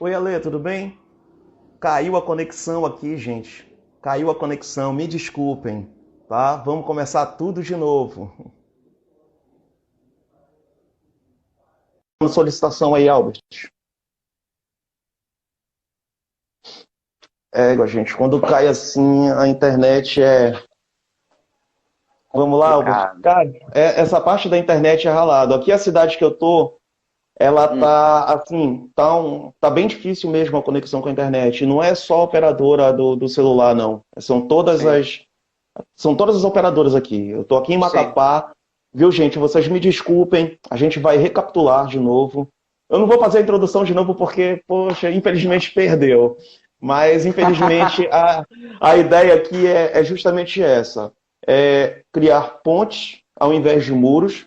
Oi, Ale, tudo bem? Caiu a conexão aqui, gente. Caiu a conexão, me desculpem, tá? Vamos começar tudo de novo. Uma solicitação aí, Albert. Gente, quando cai assim, a internet é. Vamos lá, Albert. Complicado. Cara, essa parte da internet é ralado. Aqui a cidade que eu tô, ela Hum, tá assim, tá bem difícil mesmo a conexão com a internet. Não é só a operadora do celular, não. sim, São todas as operadoras aqui. Eu estou aqui em sim. Macapá. Viu, gente? Vocês me desculpem. A gente vai recapitular de novo. Eu não vou fazer a introdução de novo porque, poxa, infelizmente perdeu. Mas, infelizmente, a ideia aqui é justamente essa. É criar pontes ao invés de muros.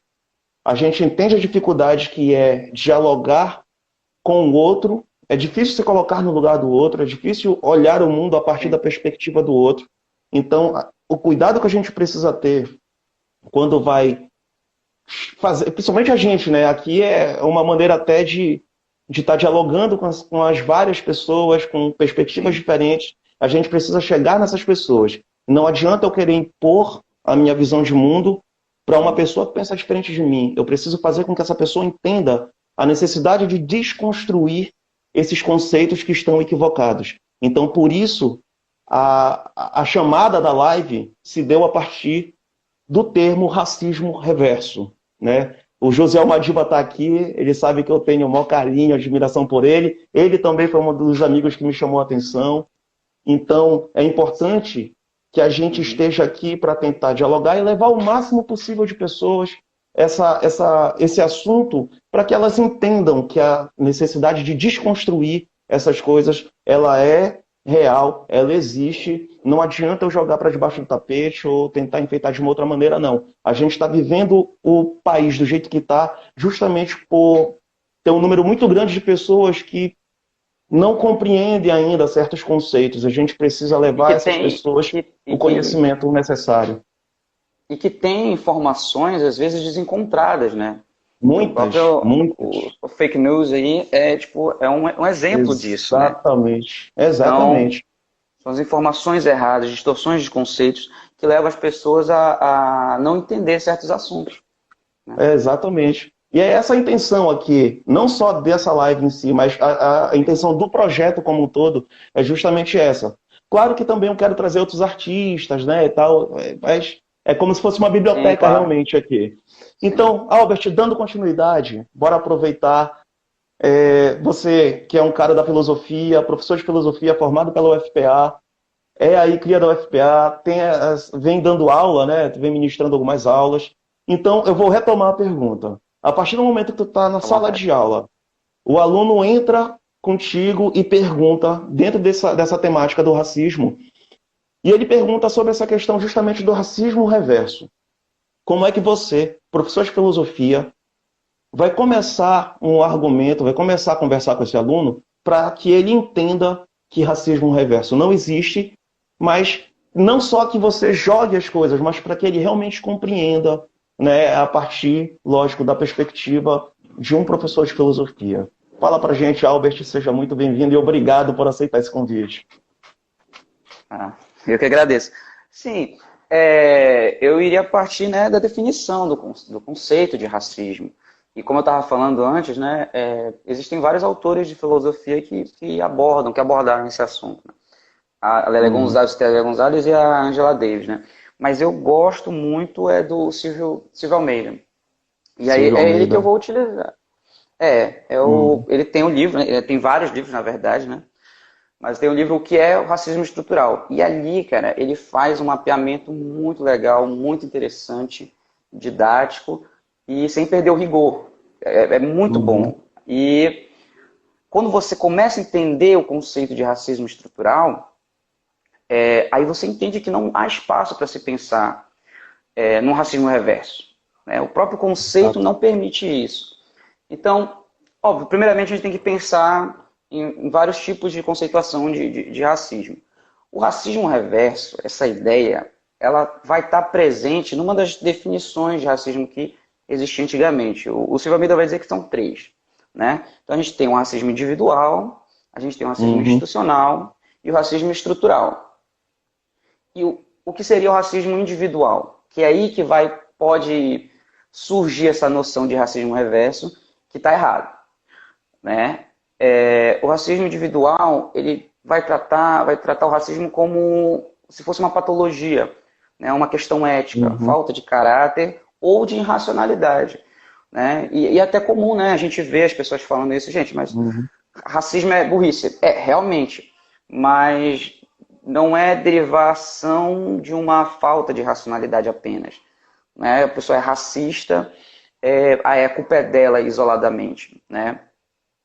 A gente entende a dificuldade que é dialogar com o outro. É difícil se colocar no lugar do outro. É difícil olhar o mundo a partir da Sim. perspectiva do outro. Então, o cuidado que a gente precisa ter quando vai fazer, principalmente a gente, né? Aqui é uma maneira até de estar dialogando com as várias pessoas, com perspectivas Sim. diferentes. A gente precisa chegar nessas pessoas. Não adianta eu querer impor a minha visão de mundo para uma Uhum. pessoa que pensa diferente de mim. Eu preciso fazer com que essa pessoa entenda a necessidade de desconstruir esses conceitos que estão equivocados. Então, por isso, a chamada da live se deu a partir do termo racismo reverso, né? O José Almadiba está aqui, ele sabe que eu tenho o maior carinho, admiração por ele. Ele também foi um dos amigos que me chamou a atenção. Então, é importante que a gente Uhum. esteja aqui para tentar dialogar e levar o máximo possível de pessoas esse assunto para que elas entendam que a necessidade de desconstruir essas coisas, ela é real, ela existe. Não adianta eu jogar para debaixo do tapete ou tentar enfeitar de uma outra maneira, não. A gente está vivendo o país do jeito que está, justamente por ter um número muito grande de pessoas que não compreendem ainda certos conceitos. A gente precisa E levar que a essas tem, pessoas o conhecimento necessário. e que tem informações, às vezes, desencontradas, né? E o Muitas, próprio muitas. o fake news aí é, tipo, é um exemplo disso, né? Exatamente, Então, exatamente, são as informações erradas, distorções de conceitos que levam as pessoas a não entender certos assuntos, né? exatamente. E é essa a intenção aqui, não só dessa live em si, mas a intenção do projeto como um todo é justamente essa. Claro que também eu quero trazer outros artistas, né, e tal, mas é como se fosse uma Sim, biblioteca claro. realmente aqui. Sim. Então, Albert, dando continuidade, bora aproveitar. Você que é um cara da filosofia, professor de filosofia formado pela UFPA, é aí cria da UFPA, vem dando aula, né? Vem ministrando algumas aulas. Então, eu vou retomar a pergunta. A partir do momento que tu está na À sala vontade. de aula, o aluno entra contigo e pergunta, dentro dessa temática do racismo, e ele pergunta sobre essa questão justamente do racismo reverso. Como é que você, professor de filosofia, vai começar um argumento, vai começar a conversar com esse aluno para que ele entenda que racismo reverso não existe, mas não só que você jogue as coisas, mas para que ele realmente compreenda, né, a partir, lógico, da perspectiva de um professor de filosofia. Fala para gente, Albert, seja muito bem-vindo e obrigado por aceitar esse convite. Ah, eu que agradeço. Sim, eu iria partir, né, da definição do conceito de racismo. E como eu estava falando antes, né, existem vários autores de filosofia que abordaram esse assunto, né? A Lélia Uhum. Gonzalez, Lélia Gonzalez e a Angela Davis, né? Mas eu gosto muito do Silvio Almeida. E aí Silvio é ele que eu Almeida. vou utilizar. Uhum. Ele tem um livro, né, ele tem vários livros, na verdade, né? Mas tem um livro, O que é o Racismo Estrutural. E ali, cara, ele faz um mapeamento muito legal, muito interessante, didático e sem perder o rigor. É muito Uhum. bom. E quando você começa a entender o conceito de racismo estrutural, aí você entende que não há espaço para se pensar num racismo reverso, né? O próprio conceito Exato. não permite isso. Então, óbvio, primeiramente a gente tem que pensar em vários tipos de conceituação de racismo. O racismo reverso, essa ideia, ela vai estar presente numa das definições de racismo que existia antigamente. O Silvio Almeida vai dizer que são três, né? Então a gente tem o racismo individual, A gente tem o racismo institucional e o racismo estrutural. E o que seria o racismo individual? Que é aí que pode surgir essa noção de racismo reverso, que está errado, né? O racismo individual, ele vai tratar o racismo como se fosse uma patologia, né? Uma questão ética, falta de caráter ou de irracionalidade, né? E é até comum, né? A gente vê as pessoas falando isso, gente, mas racismo é burrice. Realmente, mas não é derivação de uma falta de racionalidade apenas, né? A pessoa é racista, a culpa é dela isoladamente, né?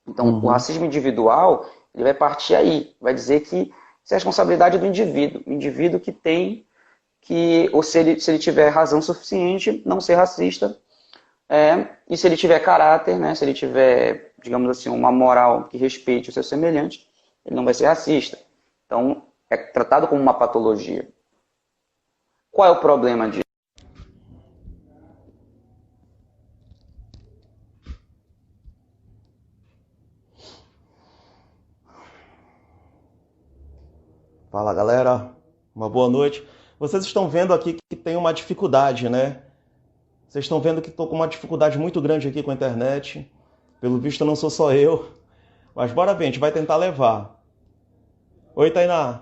Então, o racismo individual, ele vai partir aí, vai dizer que isso é responsabilidade do indivíduo, o indivíduo que tem ou se ele tiver razão suficiente, não ser racista, e se ele tiver caráter, né, se ele tiver, digamos assim, uma moral que respeite o seu semelhante, ele não vai ser racista. Então, é tratado como uma patologia. Qual é o problema disso? Fala, galera. Uma boa noite. Vocês estão vendo aqui que tem uma dificuldade, né? Vocês estão vendo que estou com uma dificuldade muito grande aqui com a internet. Pelo visto, não sou só eu. Mas bora ver, a gente vai tentar levar. Oi, Tainá.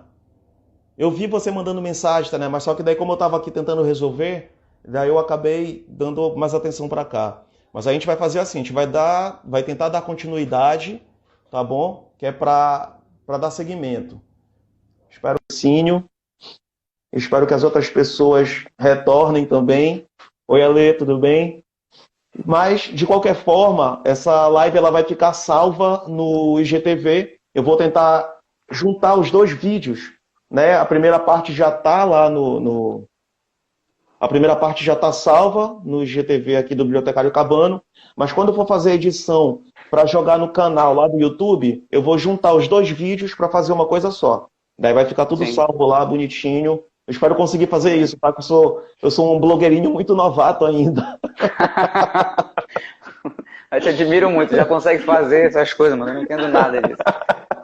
Eu vi você mandando mensagem, né? Mas só que daí, como eu estava aqui tentando resolver, daí eu acabei dando mais atenção para cá. Mas a gente vai fazer assim, a gente vai tentar dar continuidade, tá bom? Que é para dar seguimento. Espero o Cínio. Espero que as outras pessoas retornem também. Oi, Ale, tudo bem? Mas, de qualquer forma, essa live ela vai ficar salva no IGTV. Eu vou tentar juntar os dois vídeos, né? A primeira parte já está lá A primeira parte já está salva no IGTV aqui do Bibliotecário Cabano. Mas quando eu for fazer a edição para jogar no canal lá do YouTube, eu vou juntar os dois vídeos para fazer uma coisa só. Daí vai ficar tudo salvo lá, bonitinho. Eu espero conseguir fazer isso, tá? Que eu sou um blogueirinho muito novato ainda. Eu te admiro muito, já consegue fazer essas coisas, mano. Eu não entendo nada disso.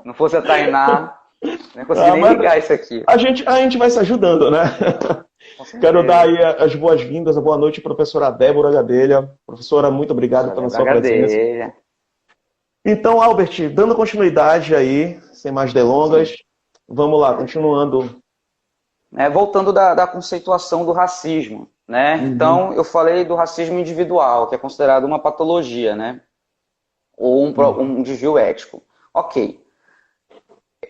Não fosse a Tainá, não consegui nem ligar isso aqui. A gente vai se ajudando, né? Quero dar aí as boas-vindas, a boa noite, professora Débora Gadelha. Professora, muito obrigado pela sua presença. Então, Albert, dando continuidade aí, sem mais delongas, vamos lá, continuando. Voltando da conceituação do racismo, né? Então, eu falei do racismo individual, que é considerado uma patologia, né? Ou um desvio ético. Ok.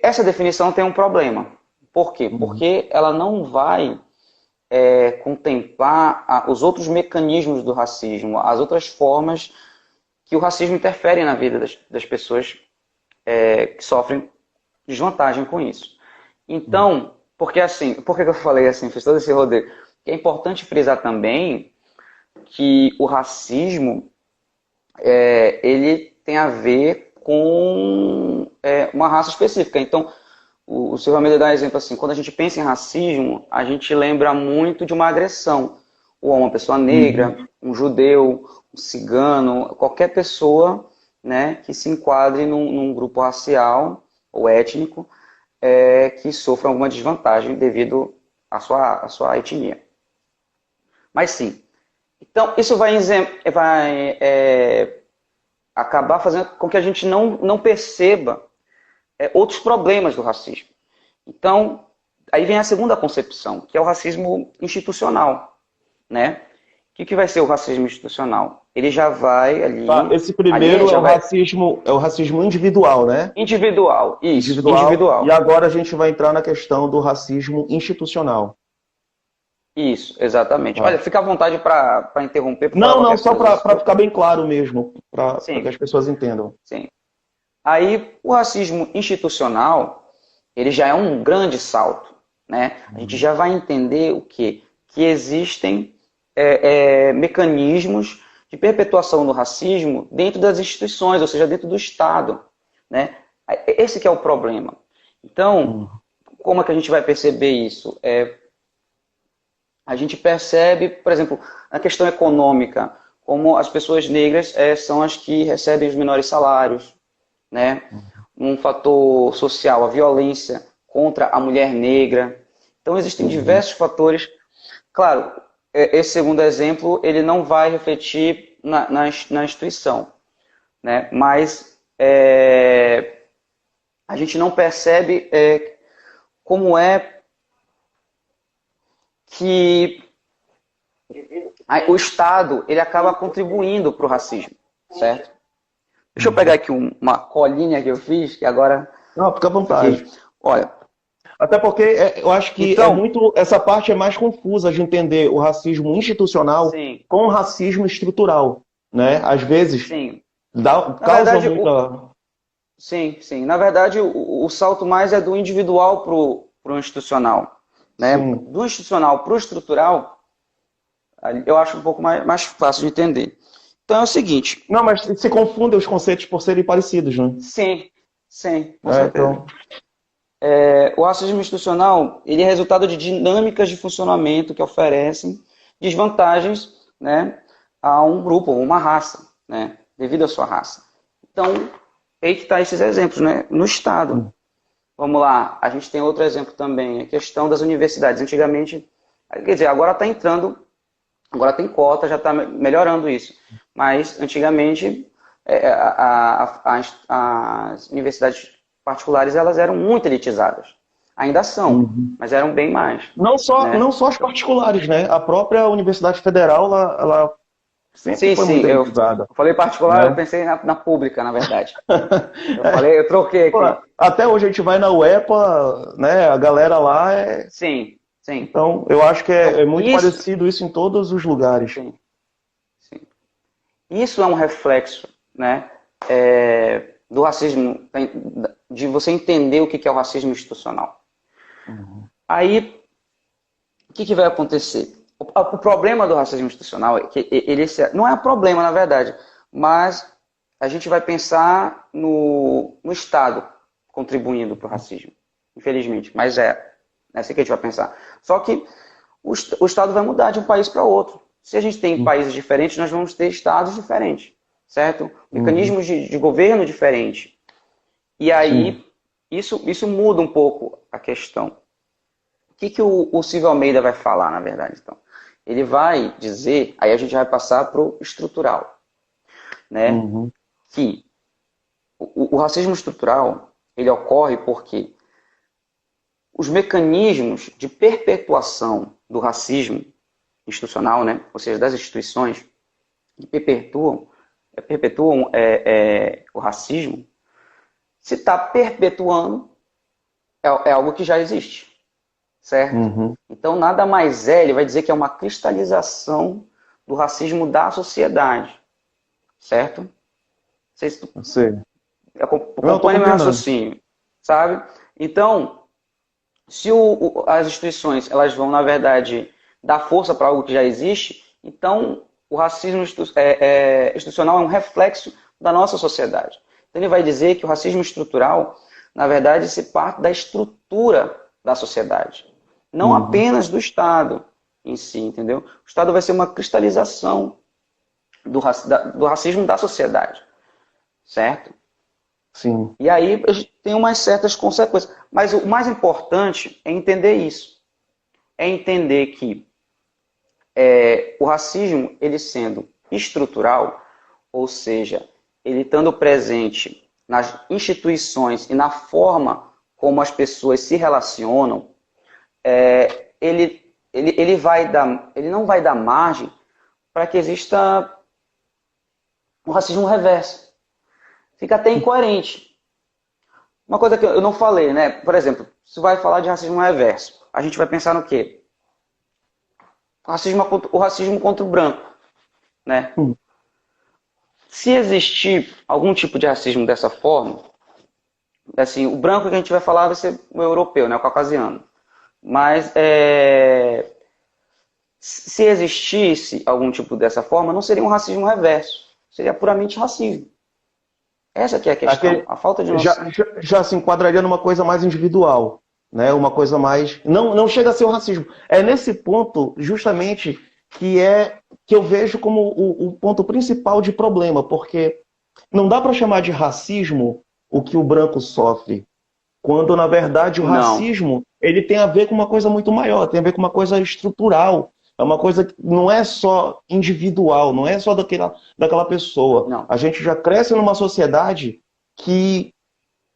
Essa definição tem um problema. Por quê? Porque ela não vai contemplar os outros mecanismos do racismo, as outras formas que o racismo interfere na vida das pessoas que sofrem desvantagem com isso. Então, por que eu falei assim, fiz todo esse rodeio? É importante frisar também que o racismo ele tem a ver com uma raça específica. Então, o Sr. Ramiro dá um exemplo assim, quando a gente pensa em racismo, a gente lembra muito de uma agressão. Ou uma pessoa negra, um judeu, um cigano, qualquer pessoa, né, que se enquadre num grupo racial ou étnico que sofra alguma desvantagem devido à sua etnia. Mas sim, então isso vai acabar fazendo com que a gente não perceba outros problemas do racismo. Então, aí vem a segunda concepção, que é o racismo institucional, né? O que vai ser o racismo institucional? Ele já vai ali... Esse primeiro é o racismo individual, né? Individual, isso. Individual. E agora a gente vai entrar na questão do racismo institucional. Isso, exatamente. Olha, fica à vontade para interromper. Não, só para ficar bem claro mesmo, para que as pessoas entendam. Sim. Aí, o racismo institucional, ele já é um grande salto, né? A gente já vai entender o quê? Que existem mecanismos de perpetuação do racismo dentro das instituições, ou seja, dentro do Estado, né? Esse que é o problema. Então, como é que a gente vai perceber isso? A gente percebe, por exemplo, na questão econômica, como as pessoas negras são as que recebem os menores salários, né? um fator social, a violência contra a mulher negra. Então, existem diversos fatores. Claro, esse segundo exemplo, ele não vai refletir na instituição, né? Mas a gente não percebe como é que o Estado ele acaba contribuindo para o racismo, certo? Deixa eu pegar aqui uma colinha que eu fiz, que agora... Não, fica à vontade. Olha... Até porque eu acho que essa parte é mais confusa de entender o racismo institucional com o racismo estrutural, né? Às vezes causa muita... Sim. Na verdade, o salto mais é do individual para o institucional, né? Do institucional para o estrutural, eu acho um pouco mais fácil de entender. Então é o seguinte... Não, mas se confundem os conceitos por serem parecidos, né? Sim, com certeza. Então... o racismo institucional ele é resultado de dinâmicas de funcionamento que oferecem desvantagens, né, a um grupo ou uma raça, né, devido à sua raça. Então, aí que está esses exemplos, né, no Estado. Vamos lá, a gente tem outro exemplo também, a questão das universidades. Antigamente, quer dizer, agora está entrando, agora tem cota, já está melhorando isso. Mas, antigamente, as universidades particulares, elas eram muito elitizadas. Ainda são, mas eram bem mais. Não só as particulares, né? A própria Universidade Federal, ela sempre foi muito elitizada. Eu falei particular, né? Eu pensei na pública, na verdade. Eu troquei aqui. Pô, até hoje a gente vai na UEPA, né? A galera lá é... Sim. Então, eu acho que é muito parecido isso em todos os lugares. Sim. Isso é um reflexo, né? Do racismo, de você entender o que é o racismo institucional. Aí, o que vai acontecer? O problema do racismo institucional é que ele não é um problema, na verdade, mas a gente vai pensar no Estado contribuindo para o racismo, infelizmente, mas é assim que a gente vai pensar. Só que o Estado vai mudar de um país para outro. Se a gente tem países diferentes, nós vamos ter estados diferentes, certo? Mecanismos de governo diferentes. E aí, isso muda um pouco a questão. O que o Silvio Almeida vai falar, na verdade, então? Ele vai dizer, aí a gente vai passar para o estrutural, né? Que o racismo estrutural, ele ocorre porque os mecanismos de perpetuação do racismo institucional, né? Ou seja, das instituições que perpetuam o racismo, se está perpetuando, é algo que já existe, certo? Então, nada mais ele vai dizer que é uma cristalização do racismo da sociedade, certo? Não sei se tu acompanha meu raciocínio, sabe? Então, se as instituições, elas vão, na verdade, dar força para algo que já existe, então o racismo institucional é um reflexo da nossa sociedade. Então ele vai dizer que o racismo estrutural, na verdade, se parte da estrutura da sociedade, não apenas do Estado em si, entendeu? O Estado vai ser uma cristalização do racismo da sociedade, certo? Sim. E aí a gente tem umas certas consequências. Mas o mais importante é entender isso. É entender que o racismo, ele sendo estrutural, ou seja, ele estando presente nas instituições e na forma como as pessoas se relacionam, ele não vai dar margem para que exista um racismo reverso. Fica até incoerente. Uma coisa que eu não falei, né? Por exemplo, se vai falar de racismo reverso, a gente vai pensar no quê? O racismo contra o branco, né? Se existir algum tipo de racismo dessa forma, assim, o branco que a gente vai falar vai ser o europeu, né? O caucasiano. Mas se existisse algum tipo dessa forma, não seria um racismo reverso, seria puramente racismo. Essa que é a questão, a falta de noção. Já se enquadraria numa coisa mais individual, né? Uma coisa mais... Não chega a ser o racismo. É nesse ponto, justamente, que eu vejo como o ponto principal de problema, porque não dá para chamar de racismo o que o branco sofre. Quando, na verdade, o Não. racismo ele tem a ver com uma coisa muito maior, tem a ver com uma coisa estrutural. É uma coisa que não é só individual, não é só daquela pessoa. Não. A gente já cresce numa sociedade que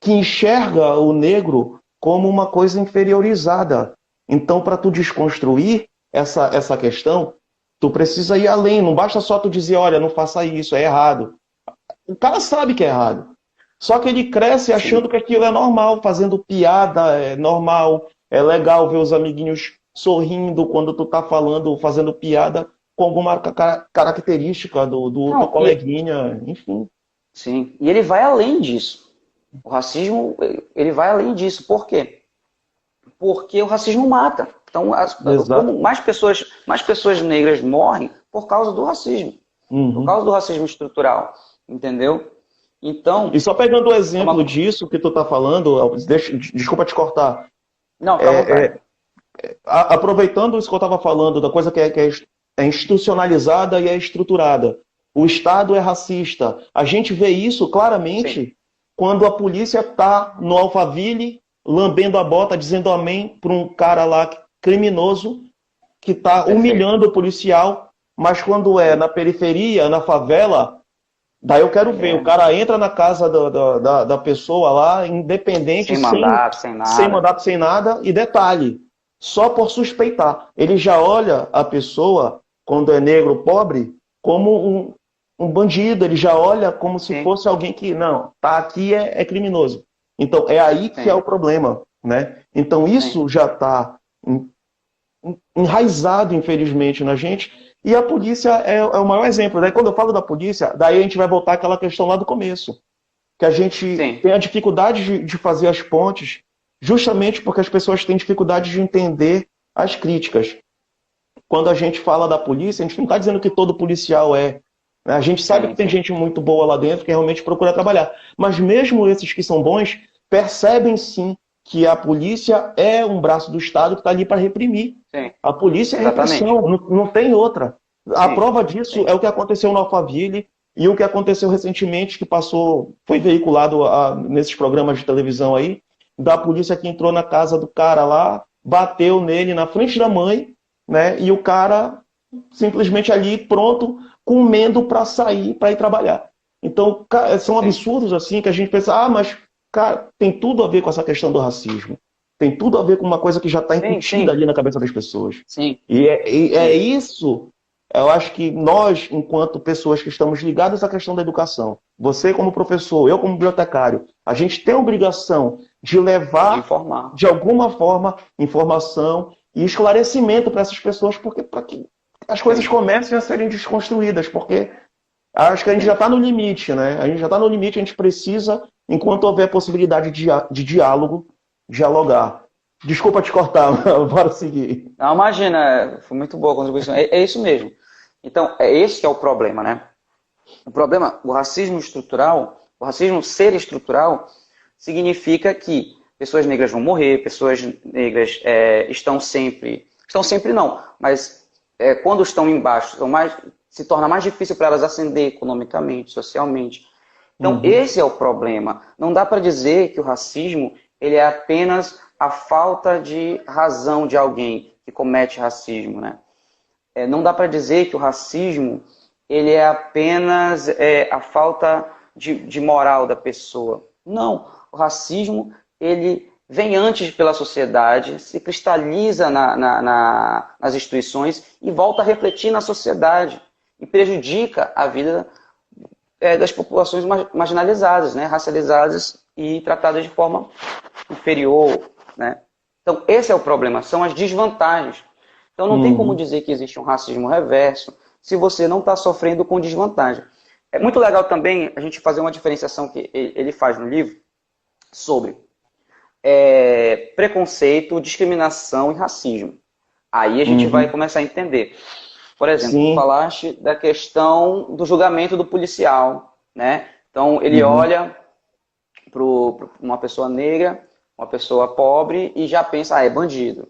enxerga o negro como uma coisa inferiorizada. Então, para tu desconstruir essa questão, tu precisa ir além. Não basta só tu dizer, olha, não faça isso, é errado. O cara sabe que é errado. Só que ele cresce achando que aquilo é normal, fazendo piada, é normal, é legal ver os amiguinhos sorrindo quando tu tá falando, fazendo piada com alguma característica do coleguinha, enfim. Sim, e ele vai além disso. O racismo, ele vai além disso. Por quê? Porque o racismo mata. Então, como mais pessoas negras morrem por causa do racismo. Por causa do racismo estrutural. Entendeu? Então... E só pegando o exemplo disso que tu tá falando, desculpa te cortar. Não, tá à vontade. Aproveitando isso que eu estava falando, da coisa que é institucionalizada e é estruturada. O Estado é racista. A gente vê isso claramente quando a polícia está no Alphaville, lambendo a bota, dizendo amém para um cara lá criminoso que está humilhando o policial, mas quando é na periferia, na favela, daí eu quero ver. O cara entra na casa da pessoa lá, independente, sem mandato, sem nada, e detalhe, só por suspeitar. Ele já olha a pessoa, quando é negro, pobre, como um bandido. Ele já olha como se fosse alguém que, não, tá aqui é criminoso. Então, é aí que é o problema, né? Então, isso já está enraizado, infelizmente, na gente. E a polícia é o maior exemplo. Daí, quando eu falo da polícia, daí a gente vai voltar àquela questão lá do começo. Que a gente tem a dificuldade de fazer as pontes justamente porque as pessoas têm dificuldade de entender as críticas. Quando a gente fala da polícia, a gente não está dizendo que todo policial é. Né? A gente sabe que tem gente muito boa lá dentro que realmente procura trabalhar. Mas mesmo esses que são bons, percebem sim que a polícia é um braço do Estado que está ali para reprimir. A polícia é repressão, não tem outra. A prova disso é o que aconteceu no Alphaville e o que aconteceu recentemente, que foi veiculado nesses programas de televisão aí, da polícia que entrou na casa do cara lá, bateu nele na frente da mãe, né? E o cara simplesmente ali pronto, comendo para sair, para ir trabalhar. Então, são absurdos assim que a gente pensa, mas cara, tem tudo a ver com essa questão do racismo. Tem tudo a ver com uma coisa que já está incutida ali na cabeça das pessoas. E é isso, eu acho que nós, enquanto pessoas que estamos ligadas à questão da educação, você como professor, eu como bibliotecário, a gente tem a obrigação de levar, de alguma forma, informação e esclarecimento para essas pessoas, para que as coisas comecem a serem desconstruídas, porque acho que a gente já está no limite, né? A gente já está no limite, a gente precisa, enquanto houver possibilidade de dialogar. Desculpa te cortar, bora seguir. Não, imagina, foi muito boa a contribuição. É isso mesmo. Então, é esse que é o problema, né? O problema, o racismo estrutural, o racismo ser estrutural, significa que pessoas negras vão morrer, pessoas negras estão sempre não, mas quando estão embaixo, se torna mais difícil para elas ascender economicamente, socialmente. Então, esse é o problema. Não dá para dizer que o racismo ele é apenas a falta de razão de alguém que comete racismo, né? Não dá para dizer que o racismo ele é apenas a falta de moral da pessoa. Não, o racismo ele vem antes pela sociedade, se cristaliza nas instituições e volta a refletir na sociedade e prejudica a vida das populações marginalizadas, né, racializadas e tratadas de forma inferior, né? Então, esse é o problema, são as desvantagens. Então, não tem como dizer que existe um racismo reverso se você não está sofrendo com desvantagem. É muito legal também a gente fazer uma diferenciação que ele faz no livro sobre preconceito, discriminação e racismo. Aí a gente vai começar a entender. Por exemplo, falaste da questão do julgamento do policial, né? Então, ele olha para uma pessoa negra, uma pessoa pobre e já pensa, é bandido.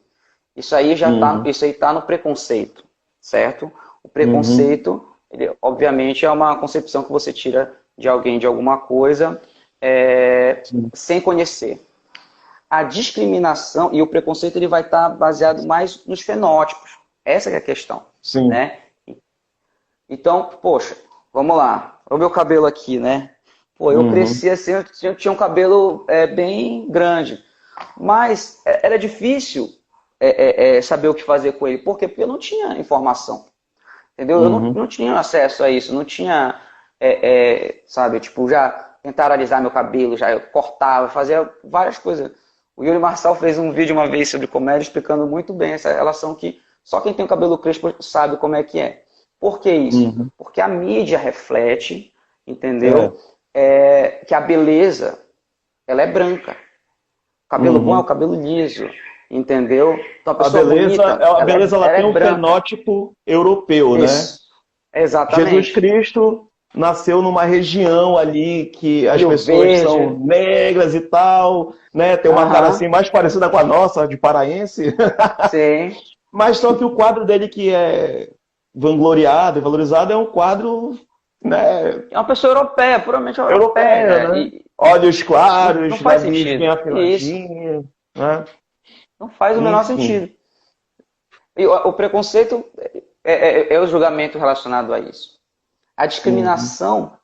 Isso aí já está no preconceito, certo? O preconceito, ele, obviamente, é uma concepção que você tira de alguém, de alguma coisa, Sim. sem conhecer. A discriminação e o preconceito ele vai estar baseado mais nos fenótipos. Essa que é a questão, Sim. né? Então, poxa, vamos lá. Olha o meu cabelo aqui, né? Pô, eu Uhum. cresci assim, eu tinha um cabelo bem grande. Mas era difícil saber o que fazer com ele. Por quê? Porque eu não tinha informação. Entendeu? Eu Uhum. não tinha acesso a isso. Não tinha, sabe, tipo, já tentaram alisar meu cabelo, já eu cortava, fazia várias coisas. O Yuri Marçal fez um vídeo uma vez sobre comédia explicando muito bem essa relação que só quem tem o cabelo crespo sabe como é que é. Por que isso? Uhum. Porque a mídia reflete, É. entendeu? Que a beleza, ela é branca. O cabelo bom é o Uhum. cabelo liso, entendeu? Então a A pessoa beleza, bonita, a beleza ela ela tem é um branca. fenótipo europeu, né? Isso, Jesus exatamente. Cristo nasceu numa região ali que as Olho pessoas são verde, negras e tal, né? Tem uma cara aham, assim mais parecida com a nossa, de paraense. sim. Mas só que o quadro dele que é vangloriado e valorizado é um quadro, né, É uma pessoa europeia, puramente europeia, europeia. né? E Olhos não claros, faz nariz sentido. bem Isso. afinadinho, né? Não faz o menor Enfim. sentido. E o preconceito é o julgamento relacionado a isso. A Uhum. discriminação,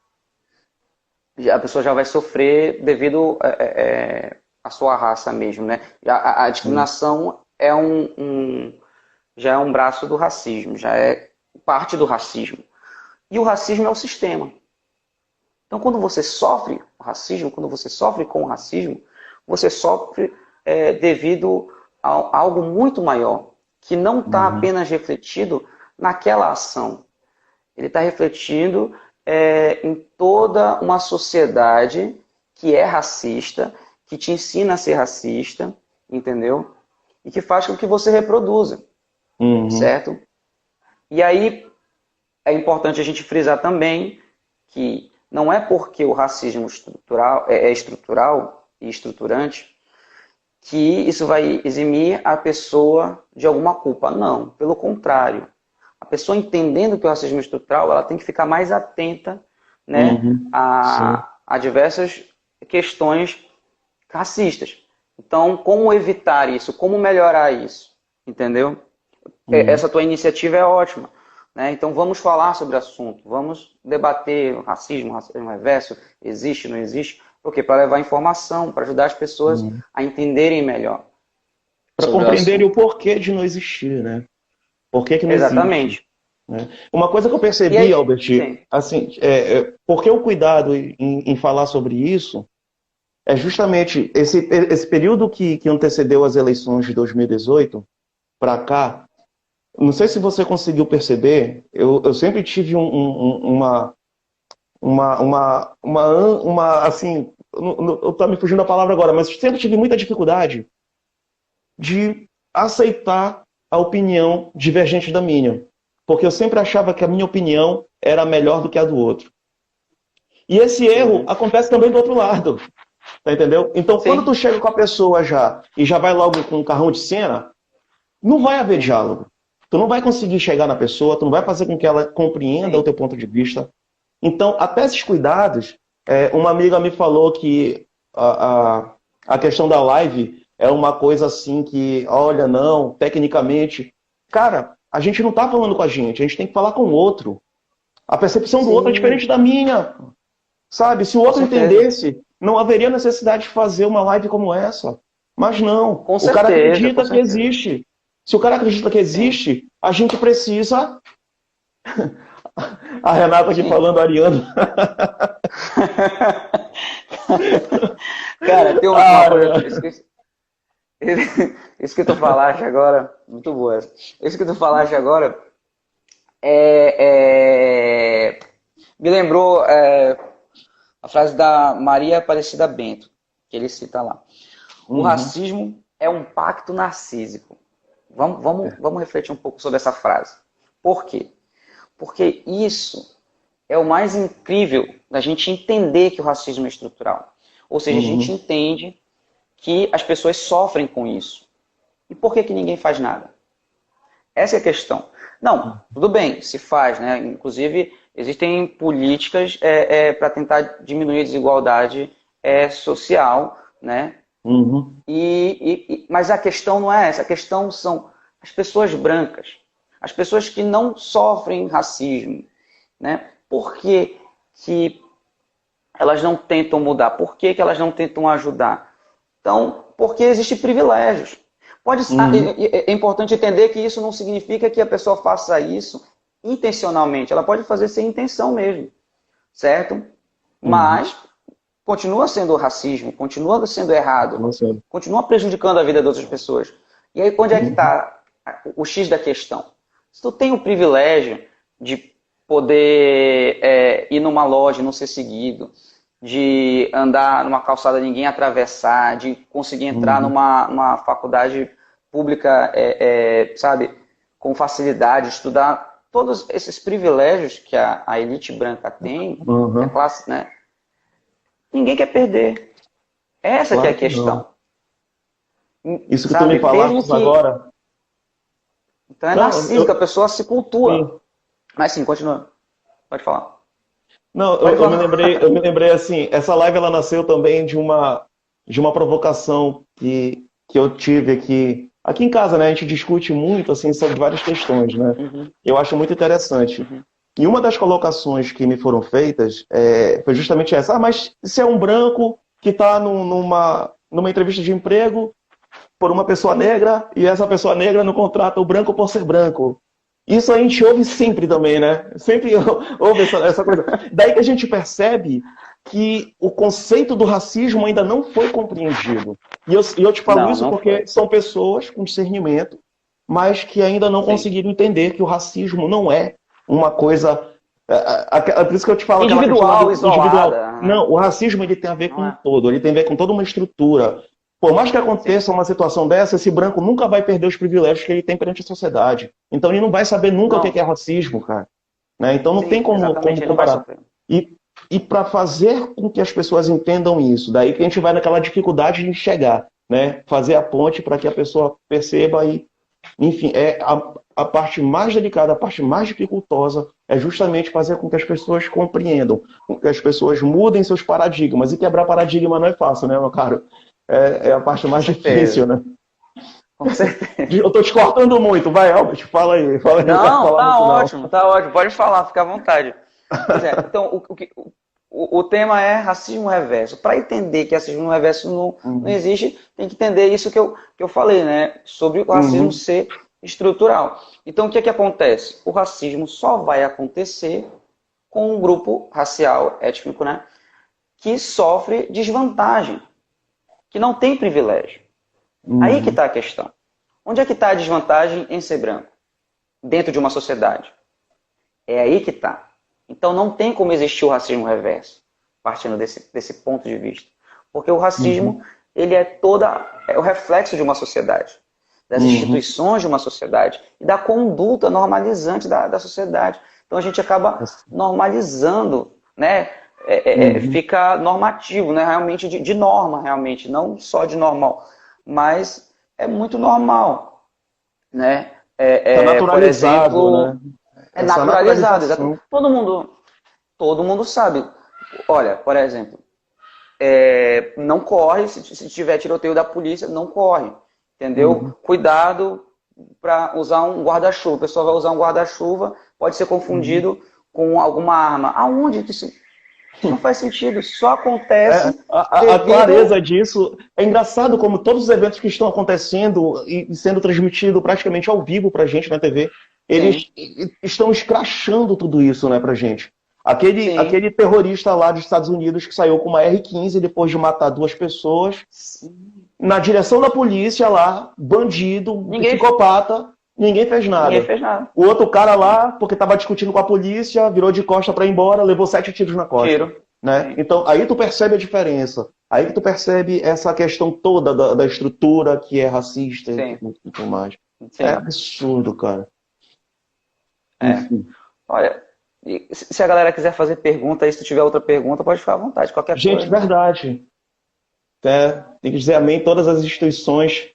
a pessoa já vai sofrer devido à sua raça mesmo, né? A Sim. discriminação já é um braço do racismo, já é parte do racismo. E o racismo é o sistema. Então, quando você sofre o racismo, quando você sofre com o racismo, você sofre devido a algo muito maior, que não está Uhum. apenas refletido naquela ação. Ele está refletindo em toda uma sociedade que é racista, que te ensina a ser racista, entendeu? E que faz com que você reproduza, Uhum. certo? E aí é importante a gente frisar também que não é porque o racismo estrutural é estrutural e estruturante que isso vai eximir a pessoa de alguma culpa. Não, pelo contrário. A pessoa entendendo que o racismo é estrutural, ela tem que ficar mais atenta, né, Uhum. Sim. a diversas questões racistas. Então, como evitar isso? Como melhorar isso? Entendeu? Uhum. Essa tua iniciativa é ótima. Né? Então vamos falar sobre o assunto, vamos debater racismo reverso, existe, não existe, porque para levar informação, para ajudar as pessoas Uhum. a entenderem melhor Para sobre o compreenderem o assunto. porquê de não existir, né? Por que que não existe? Exatamente. Né? Uma coisa que eu E percebi, aí, Albert, sim, assim, porque o cuidado em falar sobre isso é justamente esse período que antecedeu as eleições de 2018 para cá. Não sei se você conseguiu perceber, eu sempre tive assim, eu tô me fugindo da palavra agora, mas sempre tive muita dificuldade de aceitar a opinião divergente da minha. Porque eu sempre achava que a minha opinião era melhor do que a do outro. E esse erro sim, acontece também do outro lado. Tá entendeu? Então, quando tu sim, chega com a pessoa já e já vai logo com um carrão de cena, não vai haver sim, diálogo. Tu não vai conseguir chegar na pessoa, tu não vai fazer com que ela compreenda o sim, teu ponto de vista. Então, até esses cuidados, uma amiga me falou que a questão da live é uma coisa assim que, olha, não, tecnicamente. Cara, a gente não está falando com a gente tem que falar com o outro. A percepção do outro é diferente sim, da minha, sabe? Se o com outro certeza, entendesse, não haveria necessidade de fazer uma live como essa. Mas não, com o cara certeza, com acredita que certeza, existe. Se o cara acredita que sim, existe, a gente precisa. A Renata aqui sim. falando, Ariano. Cara, tem uma coisa, Ah, isso que tu falaste agora, muito boa essa. Isso que tu falaste agora me lembrou a frase da Maria Aparecida Bento, que ele cita lá. O uhum. racismo é um pacto narcísico. Vamos refletir um pouco sobre essa frase. Por quê? Porque isso é o mais incrível da gente entender que o racismo é estrutural. Ou seja, a gente Uhum. entende que as pessoas sofrem com isso. E por que, que ninguém faz nada? Essa é a questão. Não, tudo bem, se faz, né? Inclusive, existem políticas para tentar diminuir a desigualdade social, né? Uhum. Mas a questão não é essa, a questão são as pessoas brancas, as pessoas que não sofrem racismo, né? Por que que elas não tentam mudar? Por que que elas não tentam ajudar? Então, porque existem privilégios. É importante entender que isso não significa que a pessoa faça isso intencionalmente. Ela pode fazer sem intenção mesmo, certo? Mas continua sendo racismo, continua sendo errado, continua prejudicando a vida de outras pessoas. E aí, onde é que está o X da questão? Se tu tem o privilégio de poder ir numa loja e não ser seguido, de andar numa calçada e ninguém atravessar, de conseguir entrar numa faculdade pública, sabe, com facilidade, estudar, todos esses privilégios que a elite branca tem, que a classe, né, ninguém quer perder. Essa que é a questão. Isso que tu me falaste agora. Então é narcísico, a pessoa se cultua. Sim. Mas sim, continua. Pode falar. Não, eu me lembrei assim, essa live ela nasceu também de uma provocação que eu tive aqui em casa, né? A gente discute muito assim sobre várias questões, né? Eu acho muito interessante. E uma das colocações que me foram feitas foi justamente essa. Mas se é um branco que está numa entrevista de emprego por uma pessoa negra e essa pessoa negra não contrata o branco por ser branco. Isso a gente ouve sempre também, né? Sempre ouve essa coisa. Daí que a gente percebe que o conceito do racismo ainda não foi compreendido. E eu te falo isso porque são pessoas com discernimento, mas que ainda não conseguiram entender que o racismo não é uma coisa... Por isso que eu te falo... Individual, isolada. Não, o racismo ele tem a ver com um todo, ele tem a ver com toda uma estrutura. Por mais que aconteça uma situação dessa, esse branco nunca vai perder os privilégios que ele tem perante a sociedade. Então ele não vai saber nunca o que é racismo, cara. Né? Então não tem como comparar. E para fazer com que as pessoas entendam isso, daí que a gente vai naquela dificuldade de enxergar, né? Fazer a ponte para que a pessoa perceba e, enfim, a parte mais delicada, a parte mais dificultosa é justamente fazer com que as pessoas compreendam, com que as pessoas mudem seus paradigmas. E quebrar paradigma não é fácil, né, meu caro? É a parte mais difícil, né? Com certeza. Eu tô te cortando muito. Vai, Albert, fala aí. Não, tá ótimo, tá ótimo. Pode falar, fica à vontade. Então, o tema é racismo reverso. Para entender que racismo reverso não existe, tem que entender isso que eu falei, né? Sobre o racismo ser estrutural. Então, o que acontece? O racismo só vai acontecer com um grupo racial, étnico, né? Que sofre desvantagem, que não tem privilégio. Aí que está a questão. Onde é que está a desvantagem em ser branco? Dentro de uma sociedade. É aí que está. Então não tem como existir o racismo reverso, partindo desse ponto de vista. Porque o racismo, ele é o reflexo de uma sociedade, das instituições de uma sociedade e da conduta normalizante da sociedade. Então a gente acaba normalizando, né? Fica normativo, né? Realmente de norma, realmente, não só de normal, mas é muito normal, né? Tá naturalizado, por exemplo, né? É naturalizado, exatamente. Todo mundo sabe. Olha, por exemplo, não corre, se tiver tiroteio da polícia, não corre, entendeu? Cuidado para usar um guarda-chuva. O pessoal vai usar um guarda-chuva, pode ser confundido com alguma arma. Aonde que isso... Não faz sentido, só acontece... A clareza disso... É engraçado como todos os eventos que estão acontecendo e sendo transmitidos praticamente ao vivo pra gente na TV, eles estão escrachando tudo isso, né, pra gente. Aquele terrorista lá dos Estados Unidos que saiu com uma R-15 depois de matar 2 pessoas, na direção da polícia lá, bandido, psicopata... Ninguém fez nada. O outro cara lá, porque estava discutindo com a polícia, virou de costa para ir embora, levou 7 tiros na costa. Né? Então, aí tu percebe a diferença. Aí que tu percebe essa questão toda da estrutura que é racista e tudo mais. É absurdo, cara. Olha, se a galera quiser fazer pergunta, aí se tu tiver outra pergunta, pode ficar à vontade. Qualquer coisa. Gente, verdade. Tem que dizer amém todas as instituições.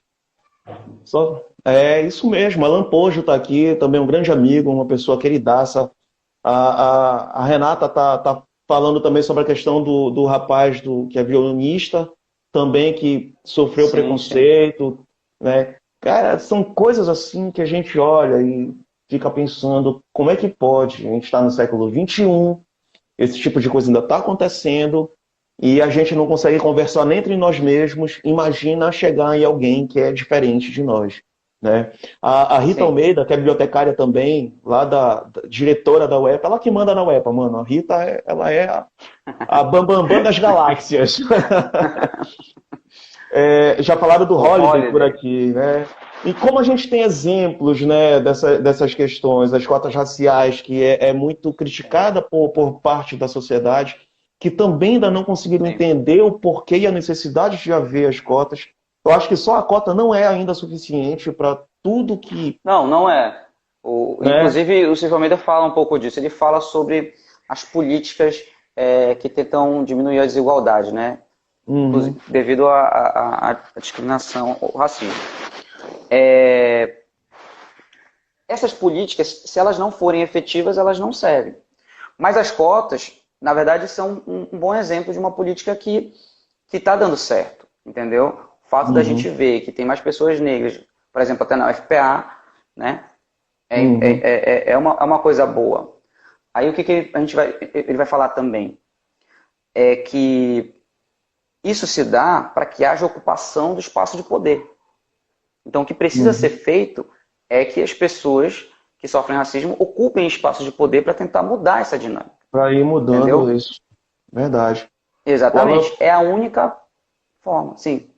É isso mesmo, Alan Pojo está aqui, também um grande amigo, uma pessoa queridaça. A Renata tá falando também sobre a questão do rapaz que é violonista, também que sofreu Sim, preconceito, né? Cara, são coisas assim que a gente olha e fica pensando como é que pode? A gente está no século XXI, esse tipo de coisa ainda está acontecendo e a gente não consegue conversar nem entre nós mesmos. Imagina chegar em alguém que é diferente de nós, né? A Rita sim. Almeida, que é bibliotecária também, lá da diretora da UEPA, ela que manda na UEPA, mano. A Rita, ela é a bambambam das galáxias. Já falaram do O Holiday por Holiday. aqui, né? E como a gente tem exemplos, né, dessas questões, as cotas raciais, que é muito criticada por parte da sociedade, que também ainda não conseguiram Sim. entender o porquê e a necessidade de haver as cotas. Eu acho que só a cota não é ainda suficiente para tudo que, Não, não é. né? Inclusive, o Silvio Almeida fala um pouco disso. Ele fala sobre as políticas que tentam diminuir a desigualdade, né? Inclusive, Uhum, devido à discriminação, ao racismo. É, essas políticas, se elas não forem efetivas, elas não servem. Mas as cotas, na verdade, são um bom exemplo de uma política que está dando certo, entendeu? O fato da gente uhum, ver que tem mais pessoas negras, por exemplo, até na UFPA, né? uhum, É uma coisa boa. Aí o que ele vai falar também? É que isso se dá para que haja ocupação do espaço de poder. Então, o que precisa ser uhum. feito é que as pessoas que sofrem racismo ocupem espaços de poder para tentar mudar essa dinâmica. Para ir mudando Entendeu? isso. Verdade. O Alan Exatamente. É a única forma. Sim.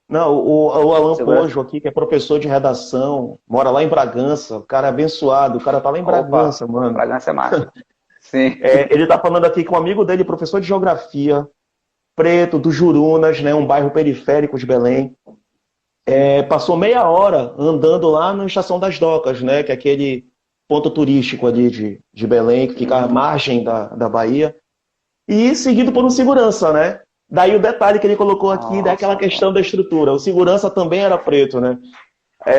Não, o Alan Segurança. Pojo aqui, que é professor de redação, mora lá em Bragança, o cara é abençoado, o cara tá lá em Opa, Bragança, mano. Bragança é massa. Sim. Ele tá falando aqui que um amigo dele, professor de geografia, preto, do Jurunas, né, um bairro periférico de Belém, passou meia hora andando lá na Estação das Docas, né, que é aquele ponto turístico ali de Belém, que fica à Uhum. margem da Bahia, e seguido por um segurança, né? Daí o detalhe que ele colocou aqui daquela Nossa, cara. questão da estrutura. O segurança também era preto, né?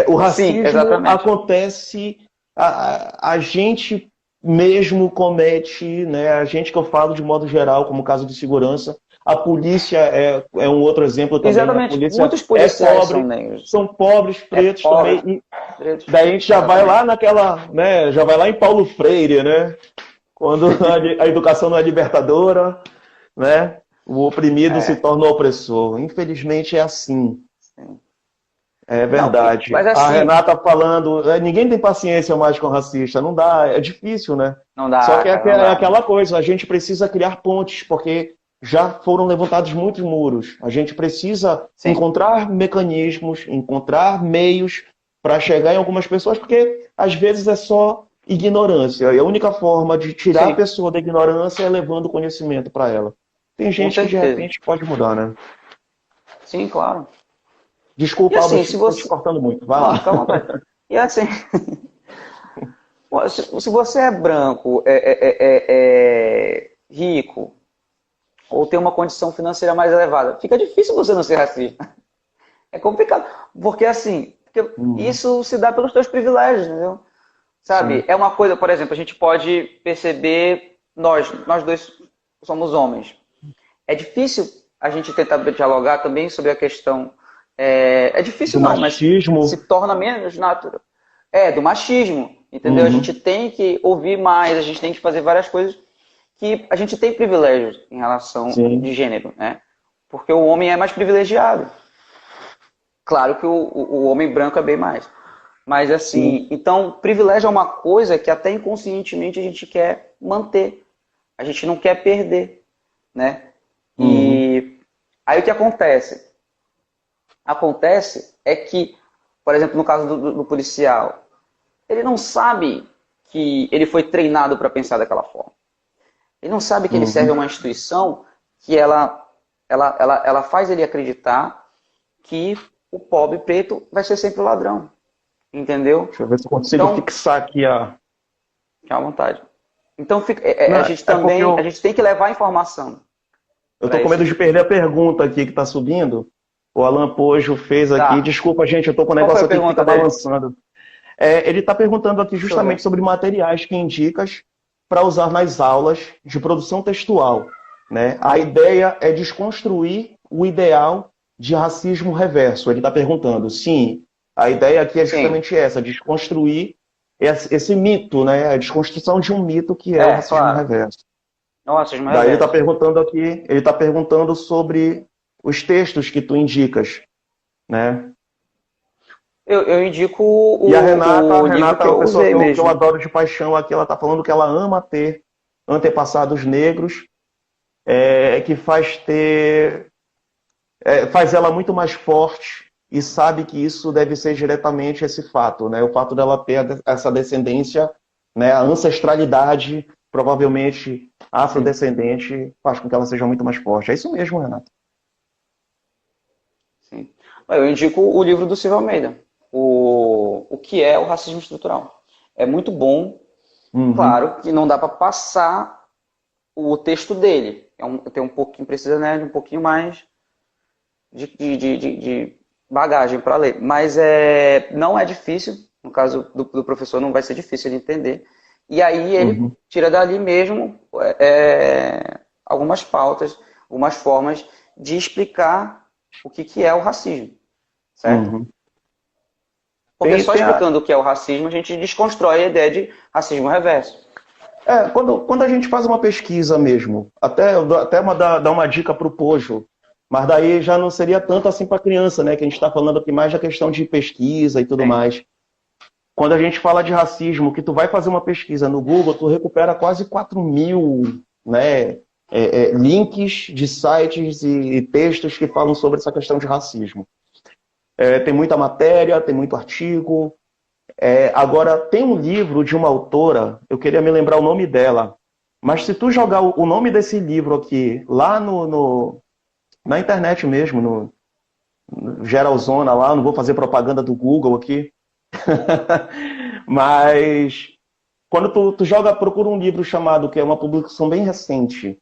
O Sim, racismo exatamente. acontece, a gente mesmo comete, né? A gente que eu falo de modo geral, como caso de segurança. A polícia é um outro exemplo também. A Exatamente. polícia Muitos é policiais são pobre, negros. são pobres, É pretos também. pobre. E Pretos. daí a gente já vai lá Exatamente. naquela, né? Já vai lá em Paulo Freire, né? Quando a educação não é libertadora, né? O oprimido se É. torna o opressor. Infelizmente é assim. Sim. É Não, verdade. mas A assim, Renata falando, ninguém tem paciência mais com racista, não dá, é difícil, né? não Só dá, que cara, não é dá. aquela coisa, a gente precisa criar pontes, porque já foram levantados muitos muros. A gente precisa Sim, encontrar mecanismos, encontrar meios para chegar em algumas pessoas, porque às vezes é só ignorância. E a única forma de tirar a sim, pessoa da ignorância é levando conhecimento para ela. Tem com gente que de certeza. repente pode mudar, né? Sim, claro. E Desculpa, Albert, assim, se estou te você. cortando muito. Vai Não, lá. fica à vontade. E assim, se você é branco, rico, ou tem uma condição financeira mais elevada, fica difícil você não ser racista. É complicado. Porque assim, porque Uhum, isso se dá pelos teus privilégios, entendeu? Sabe? sim. É uma coisa, por exemplo, a gente pode perceber, nós dois somos homens. É difícil a gente tentar dialogar também sobre a questão. É Do difícil não, mas se machismo. torna menos natural. Do machismo, entendeu? A gente Uhum, tem que ouvir mais, a gente tem que fazer várias coisas que a gente tem privilégios em relação de sim. gênero, né? Porque o homem é mais privilegiado. Claro que o homem branco é bem mais. Mas Sim. assim, então privilégio é uma coisa que até inconscientemente a gente quer manter. A gente não quer perder, né? Uhum, E aí o que acontece? Acontece é que, por exemplo, no caso do policial, ele não sabe que ele foi treinado para pensar daquela forma. Ele não sabe que ele serve a uhum. uma instituição que ela faz ele acreditar que o pobre preto vai ser sempre o ladrão. Entendeu? Deixa eu ver se eu consigo Então, fixar aqui a. fica à vontade. Então, Não, a gente é porque também, a gente tem que levar informação eu tô para com medo esse. de perder a pergunta aqui que tá subindo. O Alan Pojo fez aqui. Tá. Desculpa, gente, eu tô com o Qual foi negócio a aqui que fica pergunta dele? balançando. Ele está perguntando aqui Deixa eu justamente ver. sobre materiais que indicas para usar nas aulas de produção textual, né? A ideia é desconstruir o ideal de racismo reverso. Ele está perguntando, sim, a ideia aqui é justamente essa, desconstruir esse mito, né? A desconstrução de um mito que é o racismo reverso. Não, racismo Daí ele reverso. está perguntando aqui, ele está perguntando sobre os textos que tu indicas, né? Eu indico o, e a Renata, o livro que é uma eu pessoa usei que mesmo. eu adoro de paixão aqui, ela está falando que ela ama ter antepassados negros, que faz ela muito mais forte e sabe que isso deve ser diretamente esse fato, né? O fato dela ter essa descendência, né? A ancestralidade, provavelmente afrodescendente, faz com que ela seja muito mais forte. É isso mesmo, Renata. Sim. Eu indico o livro do Silvio Almeida, o que é o racismo estrutural. É muito bom, claro que não dá para passar o texto dele. Tem um pouquinho, precisa, né, de um pouquinho mais de bagagem para ler. Mas não é difícil, no caso do professor não vai ser difícil ele entender. E aí ele tira dali mesmo algumas pautas, algumas formas de explicar o que é o racismo. Certo? Porque só explicando o que é o racismo, a gente desconstrói a ideia de racismo reverso. Quando a gente faz uma pesquisa mesmo, até dar uma dica para o Pojo, mas daí já não seria tanto assim para criança, né? Que a gente está falando aqui mais da questão de pesquisa e tudo mais. Quando a gente fala de racismo, que tu vai fazer uma pesquisa no Google, tu recupera quase 4.000, né, links de sites e textos que falam sobre essa questão de racismo. Tem muita matéria, tem muito artigo. Agora, tem um livro de uma autora, eu queria me lembrar o nome dela, mas se tu jogar o nome desse livro aqui, lá na internet mesmo, no geralzona lá, não vou fazer propaganda do Google aqui, mas quando tu procura um livro chamado, que é uma publicação bem recente,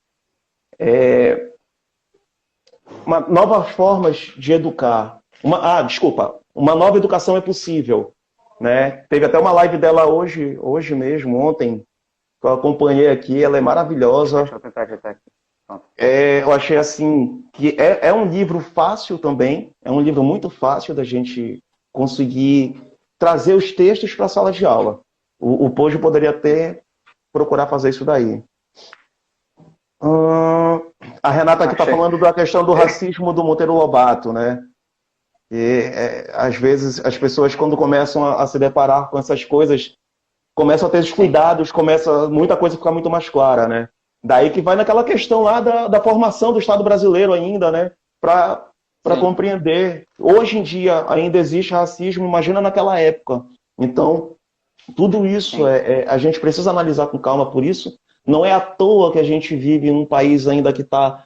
Novas Formas de Educar. Uma Nova Educação é Possível. Né? Teve até uma live dela hoje mesmo, ontem, que eu acompanhei aqui, ela é maravilhosa. Deixa eu tentar aqui. Eu achei assim, que é um livro fácil também, é um livro muito fácil da gente conseguir trazer os textos para a sala de aula. O Pojo poderia até procurar fazer isso daí. A Renata aqui está falando da questão do racismo do Monteiro Lobato, né? Às vezes as pessoas, quando começam a se deparar com essas coisas, começam a ter os cuidados, muita coisa ficar muito mais clara, né? Daí que vai naquela questão lá da formação do Estado brasileiro ainda, né? Para compreender. Hoje em dia ainda existe racismo, imagina naquela época. Então, tudo isso a gente precisa analisar com calma, por isso não é à toa que a gente vive num país ainda que está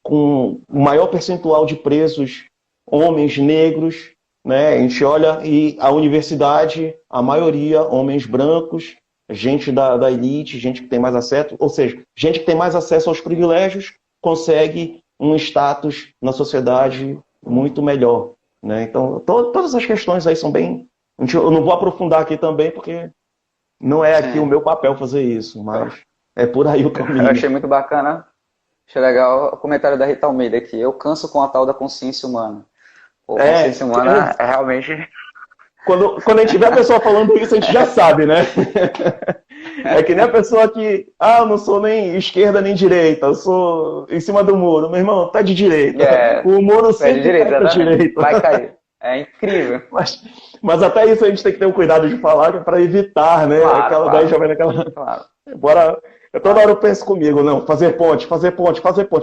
com o maior percentual de presos homens negros, né? A gente olha e a universidade, a maioria, homens brancos, gente da elite, gente que tem mais acesso, ou seja, gente que tem mais acesso aos privilégios, consegue um status na sociedade muito melhor, né? Então, todas as questões aí são bem... Eu não vou aprofundar aqui também, porque não é aqui o meu papel fazer isso, mas é por aí o caminho. Eu achei muito bacana, achei legal o comentário da Rita Almeida aqui. Eu canso com a tal da consciência humana. A consciência humana é realmente... Quando a gente vê a pessoa falando isso, a gente já sabe, né? É que nem a pessoa que... eu não sou nem esquerda nem direita, eu sou em cima do muro. Meu irmão, tá de direita. O muro sempre cai pra direita. Vai cair. É incrível. Mas até isso a gente tem que ter um cuidado de falar, para evitar, né? Claro. Daí já vem naquela... Claro. Bora... Toda hora eu penso comigo, não, fazer ponte,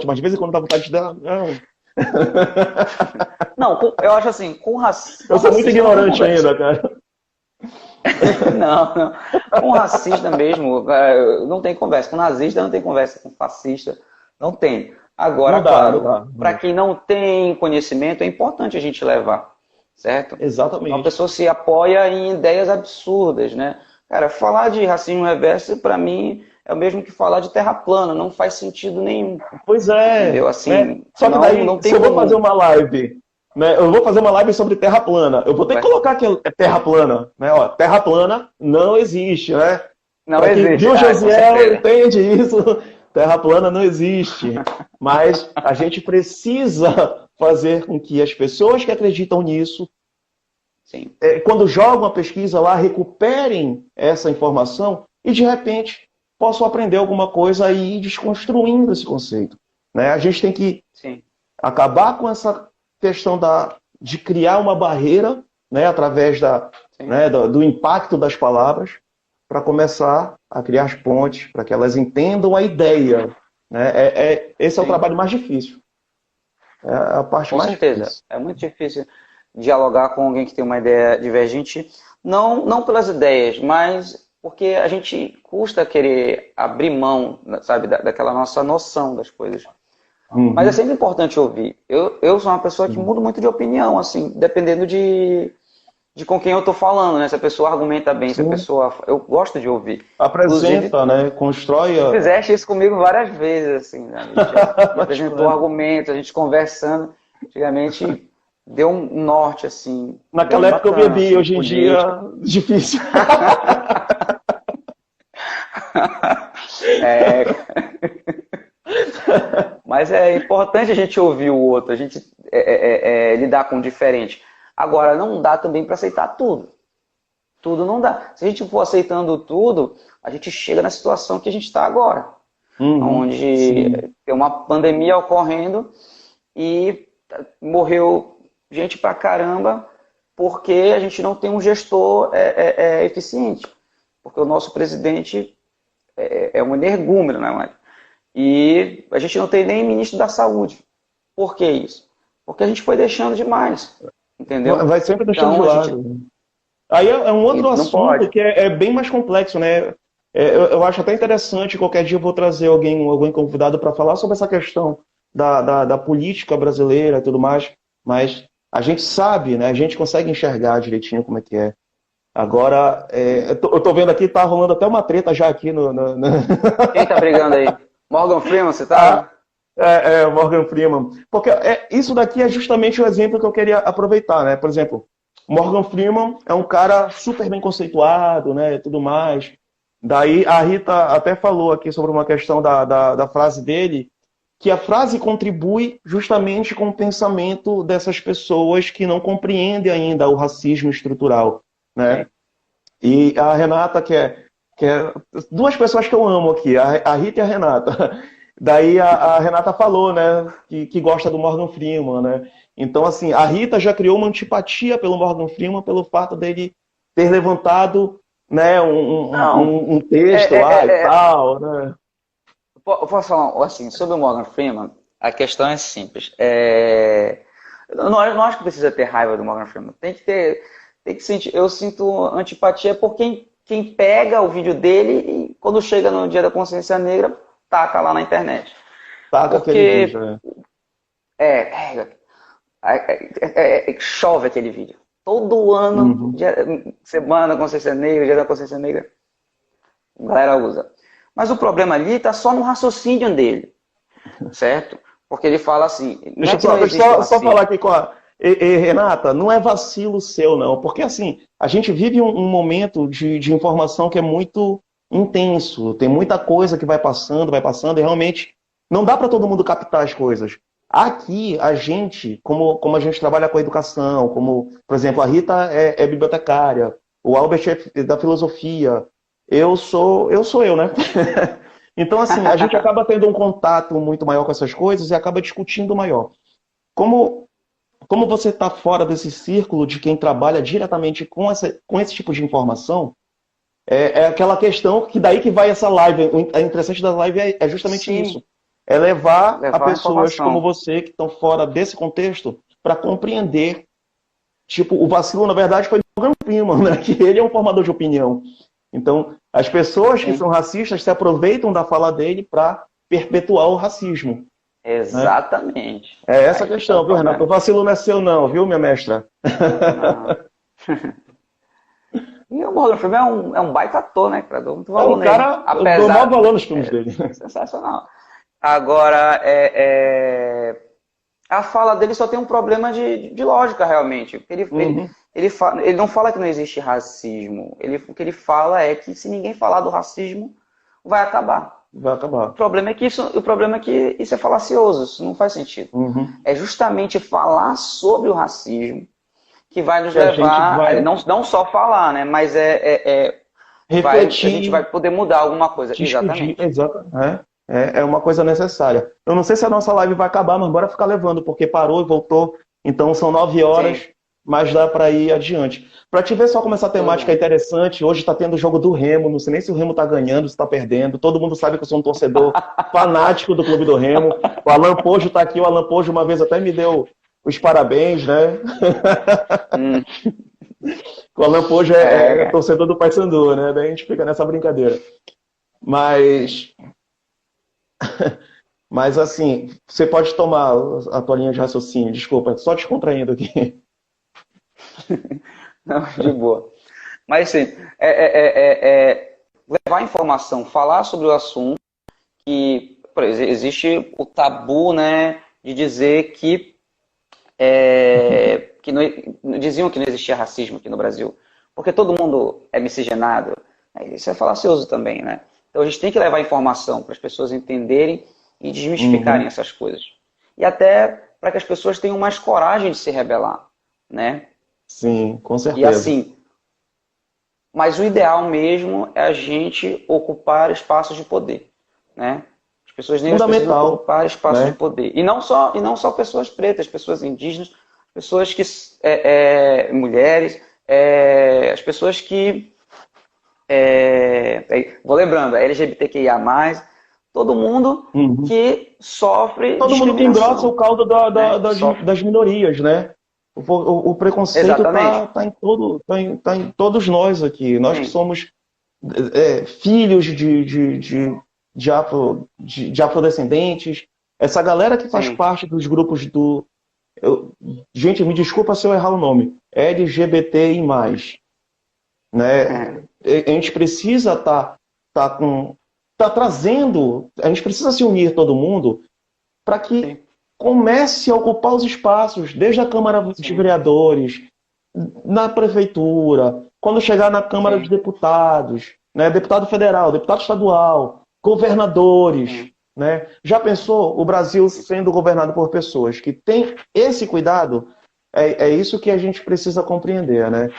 mas de vez em quando dá vontade de dar... Não, eu acho assim, com racismo... Eu sou muito ignorante ainda, cara. Não. Com racista mesmo, não tem conversa. Com nazista não tem conversa. Com fascista não tem. Agora, claro, para quem não tem conhecimento, é importante a gente levar, certo? Exatamente. Uma pessoa se apoia em ideias absurdas, né? Cara, falar de racismo reverso, para mim, é o mesmo que falar de terra plana. Não faz sentido nenhum. Pois é. Entendeu? Assim, Só que daí, se eu vou fazer uma live... Né? Eu vou fazer uma live sobre terra plana. Eu vou ter que colocar que é terra plana. Né? Terra plana não existe, né? Não existe. Viu, Com Josiel, certeza. entende isso? Terra plana não existe. Mas a gente precisa fazer com que as pessoas que acreditam nisso, Sim. quando jogam a pesquisa lá, recuperem essa informação e, de repente, possam aprender alguma coisa e ir desconstruindo esse conceito. Né? A gente tem que Sim. acabar com essa questão de criar uma barreira, né, através Sim. né, do impacto das palavras, para começar a criar as pontes, para que elas entendam a ideia. Né? Esse é o Sim. trabalho mais difícil. É a parte Com mais certeza. difícil. É muito difícil dialogar com alguém que tem uma ideia divergente, não pelas ideias, mas porque a gente custa querer abrir mão, sabe, daquela nossa noção das coisas. Mas é Uhum. sempre importante ouvir. Eu sou uma pessoa que Sim. muda muito de opinião, assim, dependendo de com quem eu estou falando, né? Se a pessoa argumenta bem, se a Sim. pessoa... Eu gosto de ouvir. Inclusive, Apresenta, né? Constrói tu a... fizeste isso comigo várias vezes, assim, né? A gente já me apresentou bastante. argumentos, a gente conversando. Antigamente deu um norte, assim, Naquela bem época eu bacana, bebi, assim, hoje em dia, político. difícil. É, mas é importante a gente ouvir o outro, a gente lidar com o diferente. Agora, não dá também para aceitar tudo. Tudo não dá. Se a gente for aceitando tudo, a gente chega na situação que a gente está agora, Uhum. onde Sim. tem uma pandemia ocorrendo e morreu gente pra caramba porque a gente não tem um gestor eficiente. Porque o nosso presidente é um energúmeno, né, Mike? E a gente não tem nem ministro da saúde. Por que isso? Porque a gente foi deixando demais, entendeu? Vai sempre deixando de Então a gente lado. Aí é um outro não assunto pode. que é bem mais complexo, né? Eu acho até interessante, qualquer dia eu vou trazer alguém convidado para falar sobre essa questão da política brasileira e tudo mais, mas a gente sabe, né? A gente consegue enxergar direitinho como é que é. Agora, eu tô vendo aqui, tá rolando até uma treta já aqui Quem tá brigando aí? Morgan Freeman, você Ah, tá? o Morgan Freeman. Porque isso daqui é justamente o exemplo que eu queria aproveitar, né? Por exemplo, Morgan Freeman é um cara super bem conceituado, né? Tudo mais. Daí a Rita até falou aqui sobre uma questão da frase dele, que a frase contribui justamente com o pensamento dessas pessoas que não compreendem ainda o racismo estrutural, né? Sim. E a Renata, que é duas pessoas que eu amo aqui, a Rita e a Renata. Daí a Renata falou, né, que gosta do Morgan Freeman, né? Então, assim, a Rita já criou uma antipatia pelo Morgan Freeman pelo fato dele ter levantado, né, Não, um texto lá e tal, né? eu posso falar assim, sobre o Morgan Freeman, a questão é simples. Eu não acho que precisa ter raiva do Morgan Freeman. Tem que sentir. Eu sinto antipatia por quem pega o vídeo dele e quando chega no Dia da Consciência Negra, taca lá na internet. Taca aquele Porque vídeo, né? é, é, chove aquele vídeo. Todo ano, Uhum. Semana da Consciência Negra, Dia da Consciência Negra, a galera usa. Mas o problema ali está só no raciocínio dele, certo? Porque ele fala assim, não é que não Deixa existe o eu só falar racismo. aqui com a. Renata, não é vacilo seu, não. Porque, assim, a gente vive um momento de informação que é muito intenso. Tem muita coisa que vai passando, e realmente não dá para todo mundo captar as coisas. Aqui, a gente, como a gente trabalha com a educação, como, por exemplo, a Rita é bibliotecária, o Albert é da filosofia, eu sou eu, né? Então, assim, a gente acaba tendo um contato muito maior com essas coisas e acaba discutindo maior. Como, como você está fora desse círculo de quem trabalha diretamente com esse tipo de informação, é aquela questão que daí que vai essa live. O interessante da live é justamente Sim, isso. É levar a levar a pessoas como informação. você, que estão fora desse contexto, para compreender. Tipo, o vacilo, na verdade, foi do Morgan Freeman, né? Que ele é um formador de opinião. Então, as pessoas que Sim, são racistas se aproveitam da fala dele para perpetuar o racismo, né? exatamente. É essa a Aí que está o questão, viu, Renato? O problema. vacilo não é seu, não, viu, minha mestra? Não. E o Morgan Freeman é um baita ator, né? Cara? Dou muito É um valor nele. cara, eu dou maior Apesar. valor nos filmes dele. Sensacional. Agora, a fala dele só tem um problema de lógica, realmente. Uhum. Ele não fala que não existe racismo. O que ele fala é que se ninguém falar do racismo, vai acabar. Vai acabar. O problema é que isso é falacioso, isso não faz sentido. Uhum. É justamente falar sobre o racismo que vai nos Que a gente levar, vai não só falar, né? Mas a gente vai refletir, poder mudar alguma coisa. discutir. Exatamente. Exato. É uma coisa necessária. Eu não sei se a nossa live vai acabar, mas bora ficar levando, porque parou e voltou. Então são 9 horas, Sim, mas dá para ir adiante. Para te ver só como essa tudo temática é bem. interessante, hoje está tendo o jogo do Remo, não sei nem se o Remo está ganhando, se está perdendo. Todo mundo sabe que eu sou um torcedor fanático do Clube do Remo. O Alan Pojo está aqui, o Alan Pojo uma vez até me deu os parabéns, né? Hum, O Alan Pojo é é, torcedor do Paysandu, né? Daí a gente fica nessa brincadeira. Mas, mas assim, você pode tomar a tua linha de raciocínio, desculpa, só descontraindo aqui. não, de boa. Mas assim, levar informação, falar sobre o assunto, que por exemplo, existe o tabu, né, de dizer que diziam que não existia racismo aqui no Brasil, porque todo mundo é miscigenado. Isso é falacioso também, né? Então a gente tem que levar informação para as pessoas entenderem e desmistificarem Uhum. essas coisas. E até para que as pessoas tenham mais coragem de se rebelar, né? Sim, com E certeza. assim, mas o ideal mesmo é a gente ocupar espaços de poder, né? As pessoas negras precisam Fundamental, ocupar espaços de né? poder. E não só pessoas pretas, pessoas indígenas, pessoas que mulheres, as pessoas que vou lembrando, LGBTQIA+, todo mundo Uhum. que sofre Todo mundo que engrossa o discriminação, caldo né? Que sofre. das minorias, né? O preconceito Exatamente. tá em todos nós aqui. Nós que Sim, somos filhos de afrodescendentes, essa galera que faz sim. parte dos grupos gente, me desculpa se eu errar o nome, LGBTI+, né? A gente precisa tá trazendo, a gente precisa se unir todo mundo para que Sim, comece a ocupar os espaços, desde a Câmara de sim, Vereadores, na Prefeitura, quando chegar na Câmara dos sim, Deputados, né, deputado federal, deputado estadual, governadores. sim. Né? Já pensou o Brasil sendo governado por pessoas que têm esse cuidado? É isso que a gente precisa compreender, né?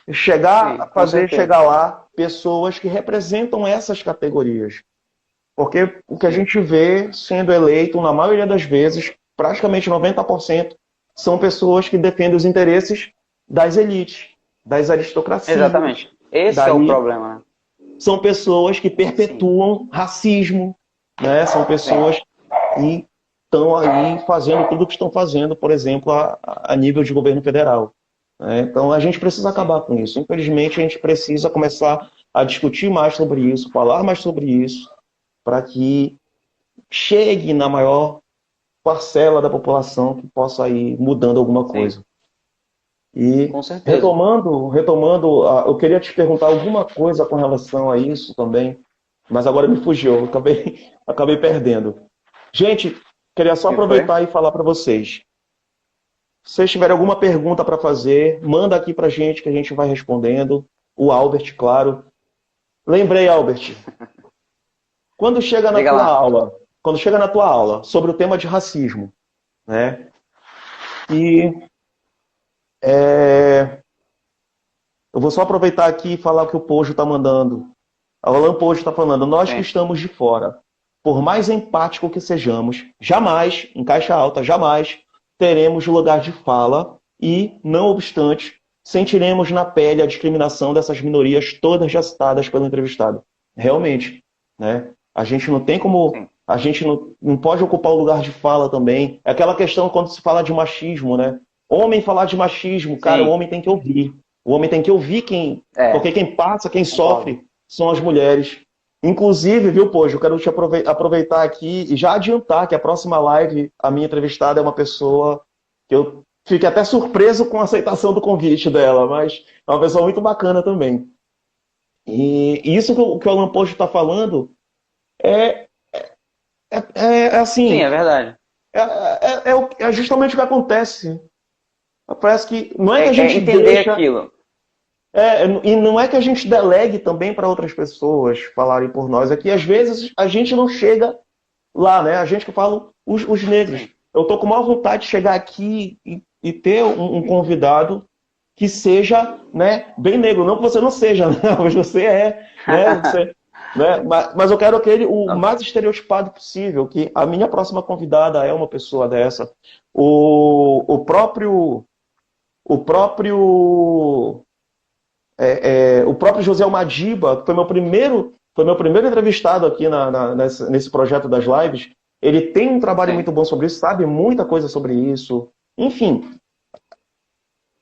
Sim, com certeza. Chegar lá pessoas que representam essas categorias. Porque o que a Sim, gente vê sendo eleito, na maioria das vezes, praticamente 90%, são pessoas que defendem os interesses das elites, das aristocracias. exatamente. Esse é o Daí problema, né? são pessoas que Sim, perpetuam racismo, né? São sim, pessoas que estão aí fazendo tudo o que estão fazendo, por exemplo, a nível de governo federal. Né? Então a gente precisa sim, acabar com isso. Infelizmente, a gente precisa começar a discutir mais sobre isso, falar mais sobre isso, para que chegue na maior parcela da população que possa ir mudando alguma sim, coisa. E com certeza. retomando, eu queria te perguntar alguma coisa com relação a isso também, mas agora me fugiu, eu acabei perdendo. Gente, queria só E foi? aproveitar e falar para vocês. Se vocês tiverem alguma pergunta para fazer, manda aqui para a gente que a gente vai respondendo. O Albert, claro. Lembrei, Albert, quando chega na Diga tua lá. aula, quando chega na tua aula sobre o tema de racismo, né? E é, eu vou só aproveitar aqui e falar o que o Pojo está mandando. A Alan Pojo está falando, nós que Sim, estamos de fora, por mais empático que sejamos, jamais, em caixa alta, jamais teremos lugar de fala e, não obstante, sentiremos na pele a discriminação dessas minorias todas já citadas pelo entrevistado. Realmente, né? A gente não tem como, sim, a gente não pode ocupar o lugar de fala também. É aquela questão quando se fala de machismo, né? Homem falar de machismo, cara, o sim. homem tem que ouvir. O homem tem que ouvir porque É, quem passa, quem concordo. sofre são as mulheres. Inclusive, viu, Pojo, eu quero te aproveitar aqui e já adiantar que a próxima live, a minha entrevistada é uma pessoa que eu fiquei até surpreso com a aceitação do convite dela, mas é uma pessoa muito bacana também. E isso que o Alan Pojo está falando é Sim, assim, é verdade. É justamente o que acontece. Parece que não é que a É gente entender deixa. aquilo. E não é que a gente delegue também para outras pessoas falarem por nós. É que às vezes a gente não chega lá, né? A gente que fala os negros. Sim. Eu tô com maior vontade de chegar aqui e ter um convidado que seja, né, bem negro. Não que você não seja, né? Mas você é, né? Né? Mas eu quero aquele o mais estereotipado possível, que a minha próxima convidada é uma pessoa dessa. O próprio José Madiba, que foi meu primeiro entrevistado aqui nesse projeto das lives. Ele tem um trabalho Sim. muito bom sobre isso, sabe muita coisa sobre isso. Enfim,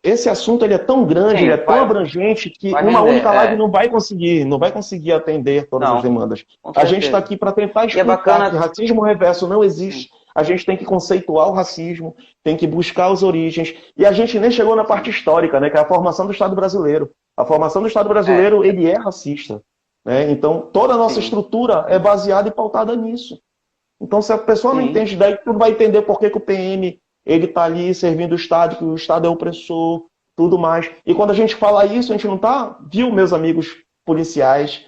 esse assunto ele é tão grande, ele Sim, é tão abrangente que vai uma render. única live não vai conseguir atender todas as Não, demandas. com A gente está certeza. aqui para tentar E é explicar que bacana. racismo reverso não Sim, existe. A gente tem que conceituar o racismo, tem que buscar as origens. E a gente nem chegou na parte sim. histórica, né, que é a formação do Estado brasileiro. A formação do Estado brasileiro, ele é racista, né? Então, toda a nossa Sim, estrutura é sim, baseada e pautada nisso. Então, se a pessoa não sim, entende, daí tu não vai entender por que o PM ele está ali servindo o Estado, que o Estado é opressor, tudo mais. E quando a gente fala isso, a gente não está, viu, meus amigos policiais,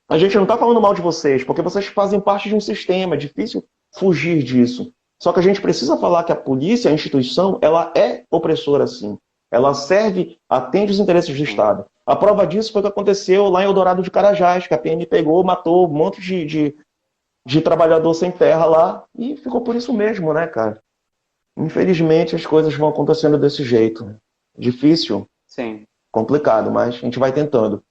a gente não está falando mal de vocês, porque vocês fazem parte de um sistema, é difícil fugir disso. Só que a gente precisa falar que a polícia, a instituição, ela é opressora, sim. Ela serve, atende os interesses do sim. Estado. A prova disso foi o que aconteceu lá em Eldorado de Carajás, que a PM pegou, matou um monte de trabalhador sem terra lá e ficou por isso mesmo, né, cara? Infelizmente as coisas vão acontecendo desse jeito. Difícil, Sim, complicado, mas a gente vai tentando.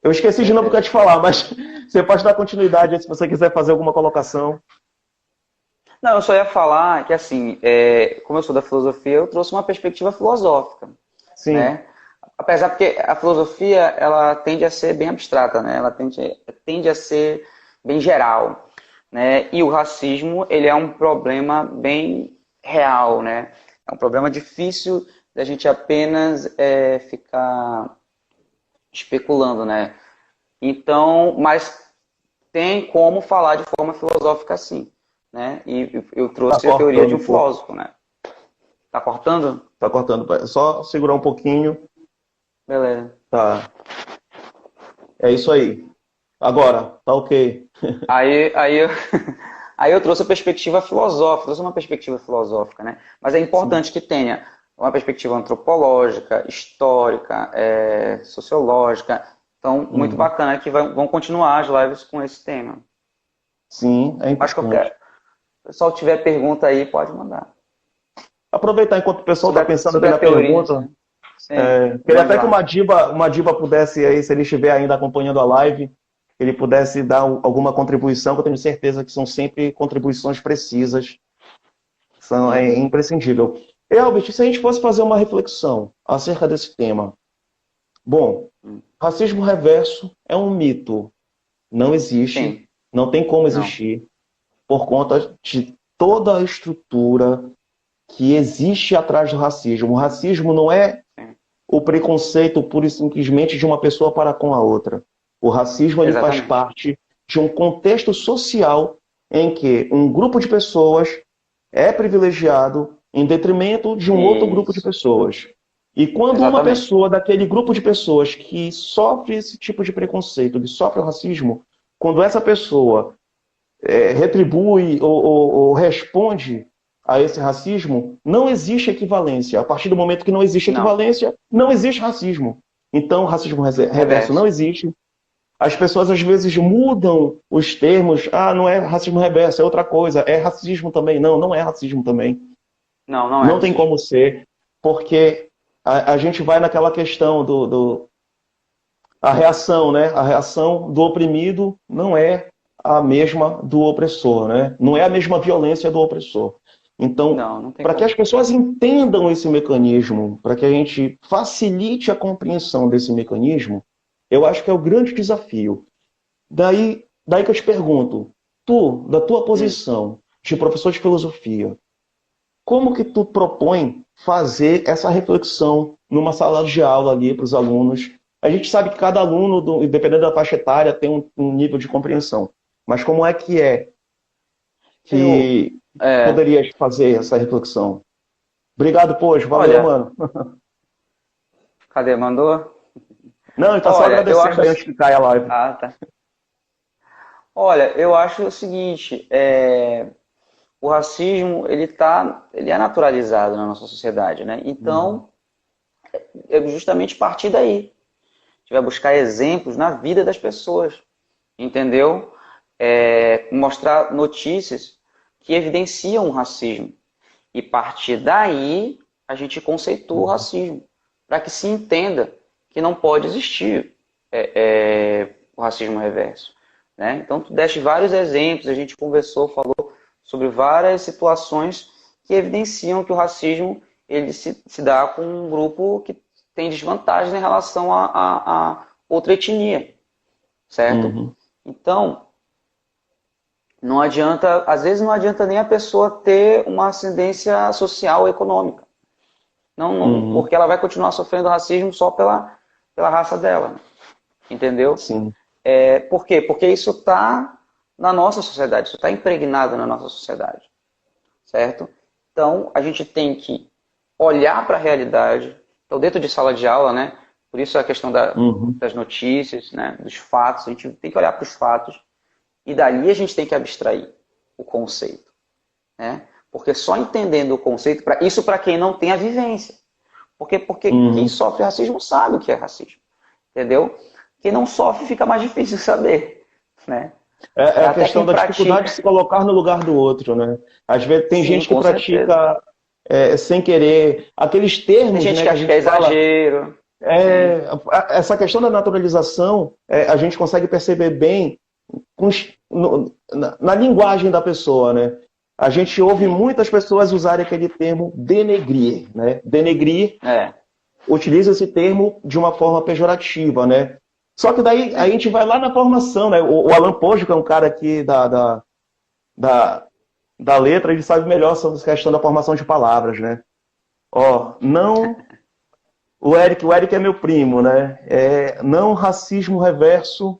Eu com esqueci de novo o que eu ia certeza. te falar, mas você pode dar continuidade aí se você quiser fazer alguma colocação. Não, eu só ia falar que, assim, como eu sou da filosofia, eu trouxe uma perspectiva filosófica, Sim. né? Apesar porque a filosofia, ela tende a ser bem abstrata, né? Ela tende a ser bem geral, né? E o racismo, ele é um problema bem real, né? É um problema difícil da gente apenas ficar especulando, né? Então, mas tem como falar de forma filosófica assim, né? E eu Tá trouxe a teoria de cortando um um pouco. filósofo, né? Tá cortando? Tá cortando. É só segurar um pouquinho. Beleza. Tá. É isso aí. Agora, tá ok. Aí eu trouxe a perspectiva filosófica, trouxe uma perspectiva filosófica, né? Mas é Sim. importante que tenha uma perspectiva antropológica, histórica, sociológica. Então, muito Uhum. bacana que vão continuar as lives com esse tema. Sim, é Mas importante. qualquer, se o pessoal tiver pergunta aí, pode mandar. Aproveitar enquanto o pessoal está pensando aqui Sobre a na teoria, pergunta. né? Sim, Queria vamos até que o lá. Madiba pudesse aí, se ele estiver ainda acompanhando a live, ele pudesse dar alguma contribuição, que eu tenho certeza que são sempre contribuições precisas, é imprescindível. Elbert, se a gente fosse fazer uma reflexão acerca desse tema, bom, racismo reverso é um mito, não existe, Sim, não tem como não. existir, por conta de toda a estrutura que existe atrás do racismo. O racismo não é Sim, o preconceito pura e simplesmente de uma pessoa para com a outra. O racismo ele faz exatamente. parte de um contexto social em que um grupo de pessoas é privilegiado em detrimento de um outro grupo de Isso, pessoas. E quando uma exatamente. pessoa daquele grupo de pessoas que sofre esse tipo de preconceito, que sofre o racismo, quando essa pessoa retribui ou responde a esse racismo, não existe equivalência. A partir do momento que não existe Não, equivalência, não existe racismo. Então, racismo reverso não reverso. existe. As pessoas às vezes mudam os termos. Ah, não é racismo reverso, é outra coisa. É racismo também. Não, não é racismo também. Não, não é Não tem racismo. como ser, porque a gente vai naquela questão a reação, né? A reação do oprimido não é a mesma do opressor, né? Não é a mesma violência do opressor. Então, Não, não tem para que as como. pessoas entendam esse mecanismo, para que a gente facilite a compreensão desse mecanismo, eu acho que é o grande desafio. Daí que eu te pergunto, tu, da tua Hum. posição de professor de filosofia, como que tu propõe fazer essa reflexão numa sala de aula ali para os alunos? A gente sabe que cada aluno, dependendo da faixa etária, tem um nível de compreensão. Mas como é Eu, que É, poderias fazer essa reflexão? Obrigado, poxa, valeu, olha, mano. cadê? Mandou? Não, ele tá só Olha, eu acho. agradecendo aí antes que caia a live. Ah, tá. Olha, eu acho o seguinte, o racismo ele é naturalizado na nossa sociedade, né? Uhum. Então, é justamente partir daí. A gente vai buscar exemplos na vida das pessoas, entendeu? Mostrar notícias que evidenciam o racismo. E partir daí, a gente conceitua o racismo, para que se entenda que não pode existir o racismo reverso. Né? Então, tu deste vários exemplos, a gente conversou, falou sobre várias situações que evidenciam que o racismo ele se dá com um grupo que tem desvantagem em relação a outra etnia, certo? Uhum. Então, não adianta, às vezes não adianta nem a pessoa ter uma ascendência social ou econômica. Não, Uhum. porque ela vai continuar sofrendo racismo só pela raça dela. Entendeu? Sim. Por quê? Porque isso está na nossa sociedade, isso está impregnado na nossa sociedade. Certo? Então, a gente tem que olhar para a realidade. Então, dentro de sala de aula, né? Por isso a questão Uhum. das notícias, né? Dos fatos. A gente tem que olhar para os fatos e dali a gente tem que abstrair o conceito. Né? Porque só entendendo o conceito, isso para quem não tem a vivência. Porque quem Uhum. sofre racismo sabe o que é racismo. Entendeu? Quem não sofre fica mais difícil saber. Né? É a Até questão quem da dificuldade de pratica. se colocar no lugar do outro, né? Às vezes tem Sim, gente que com certeza. pratica sem querer aqueles Tem termos, gente né, que que a acha que é gente fala. exagero. Sim, É, essa questão da naturalização, a gente consegue perceber bem na linguagem da pessoa, né? A gente ouve sim. muitas pessoas usarem aquele termo denegrir, né? Denegrir É, utiliza esse termo de uma forma pejorativa, né? Só que daí a sim. gente vai lá na formação, né? O Alan Pojo, que é um cara aqui da, da letra, ele sabe melhor sobre a questão da formação de palavras, né? Ó, não. O Eric é meu primo, né? Não racismo reverso,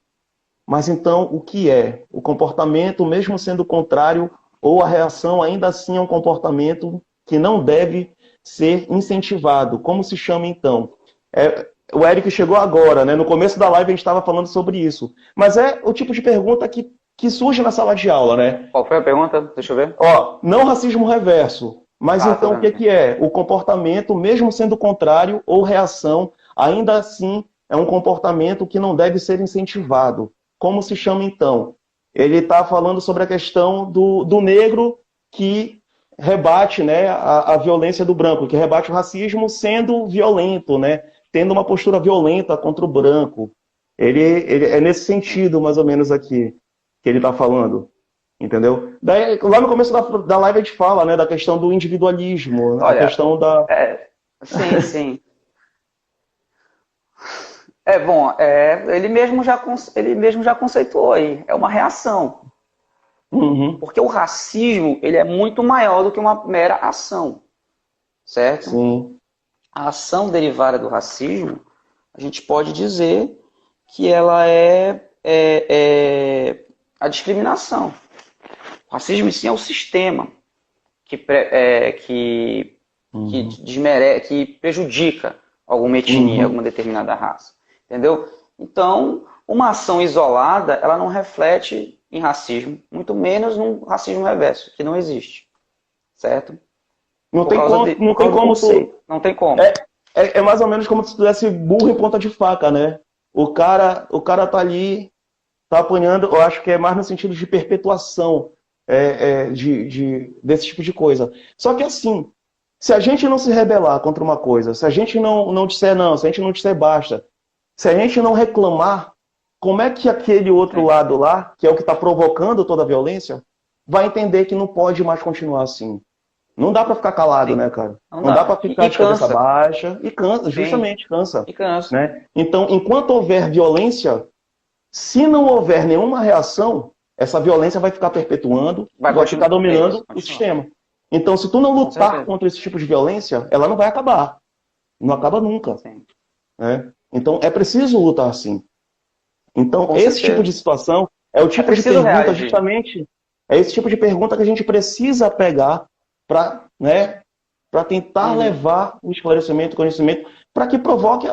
mas então o que é? O comportamento, mesmo sendo contrário, ou a reação ainda assim é um comportamento que não deve ser incentivado. Como se chama então? O Eric chegou agora, né? No começo da live a gente estava falando sobre isso. Mas é o tipo de pergunta que surge na sala de aula, né? Qual foi a pergunta? Deixa eu ver. Ó, não racismo reverso. Mas Ah, tô então o vendo que aqui. que é? O comportamento, mesmo sendo contrário ou reação, ainda assim é um comportamento que não deve ser incentivado. Como se chama então? Ele está falando sobre a questão do negro que rebate, né, a violência do branco, que rebate o racismo sendo violento, né, tendo uma postura violenta contra o branco. Ele é nesse sentido, mais ou menos, aqui, que ele está falando. Entendeu? Daí, lá no começo da live a gente fala, né, da questão do individualismo, a Olha, questão da. sim, sim. É bom, ele mesmo já conceituou aí. É uma reação. Uhum, Porque o racismo, ele é muito maior do que uma mera ação. Certo? sim. A ação derivada do racismo, a gente pode dizer que ela é a discriminação. O racismo, em si, é o sistema que Uhum, que prejudica alguma etnia, uhum, alguma determinada raça. Entendeu? Então, uma ação isolada, ela não reflete em racismo, muito menos num racismo reverso, que não existe. Certo? não Por tem causa do como tu. conceito. Não tem como. É, é mais ou menos como se tu tivesse burro em ponta de faca, né? O cara tá ali, tá apanhando, eu acho que é mais no sentido de perpetuação desse tipo de coisa. Só que assim, se a gente não se rebelar contra uma coisa, se a gente não disser não, se a gente não disser basta, se a gente não reclamar, como é que aquele outro Sim. lado lá, que é o que está provocando toda a violência, vai entender que não pode mais continuar assim? Não dá para ficar calado, Sim. né, cara? Não Não dá dá. para ficar E de cabeça cansa. baixa e cansa, Sim. justamente cansa, E cansa. né? Então, enquanto houver violência, se não houver nenhuma reação, essa violência vai ficar perpetuando e Vai vai ficar continuar. É isso. dominando o Continua. sistema. Então, se tu não Com lutar certeza. contra esse tipo de violência, ela não vai acabar. Não acaba nunca, Sim. né? Então, é preciso lutar assim. Então, Com esse tipo de certeza. situação é o É tipo de preciso pergunta reagir. justamente. É esse tipo de pergunta que a gente precisa pegar para, né, para tentar levar o esclarecimento, o conhecimento, para que provoque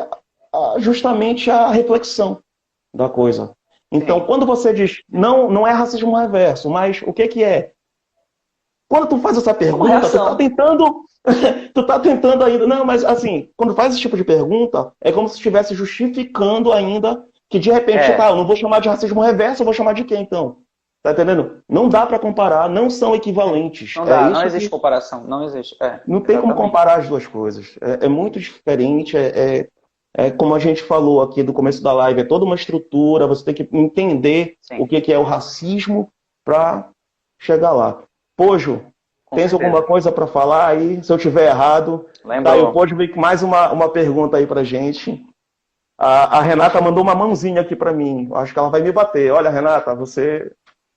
justamente a reflexão da coisa. Então, quando você diz, não é racismo reverso, mas o que é? Quando tu faz essa pergunta, tu tá tentando, tu tá tentando ainda, não, mas assim, quando faz esse tipo de pergunta, é como se estivesse justificando ainda que de repente, tá, eu não vou chamar de racismo reverso, eu vou chamar de quê então? Tá entendendo? Não dá para comparar, não são equivalentes. Não dá, não existe comparação, não existe. Não tem como comparar as duas coisas. É muito diferente, como a gente falou aqui do começo da live, é toda uma estrutura, você tem que entender o que é o racismo para chegar lá. Pojo, tens alguma coisa para falar aí? Se eu tiver errado, tá aí o Pojo veio com mais uma pergunta aí pra gente. A Renata mandou uma mãozinha aqui para mim. Acho que ela vai me bater. Olha, Renata, você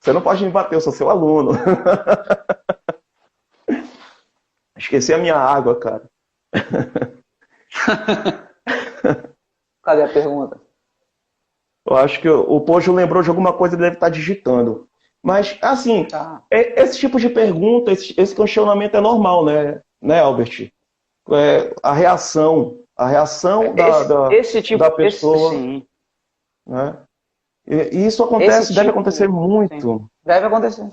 não pode me bater, eu sou seu aluno. Esqueci a minha água, cara. Cadê a pergunta? Eu acho que o Pojo lembrou de alguma coisa, ele deve estar digitando. Mas, assim, esse tipo de pergunta, esse questionamento é normal, né, Albert? A reação da pessoa. Sim. Né? E isso acontece, deve acontecer muito. Sim. Deve acontecer.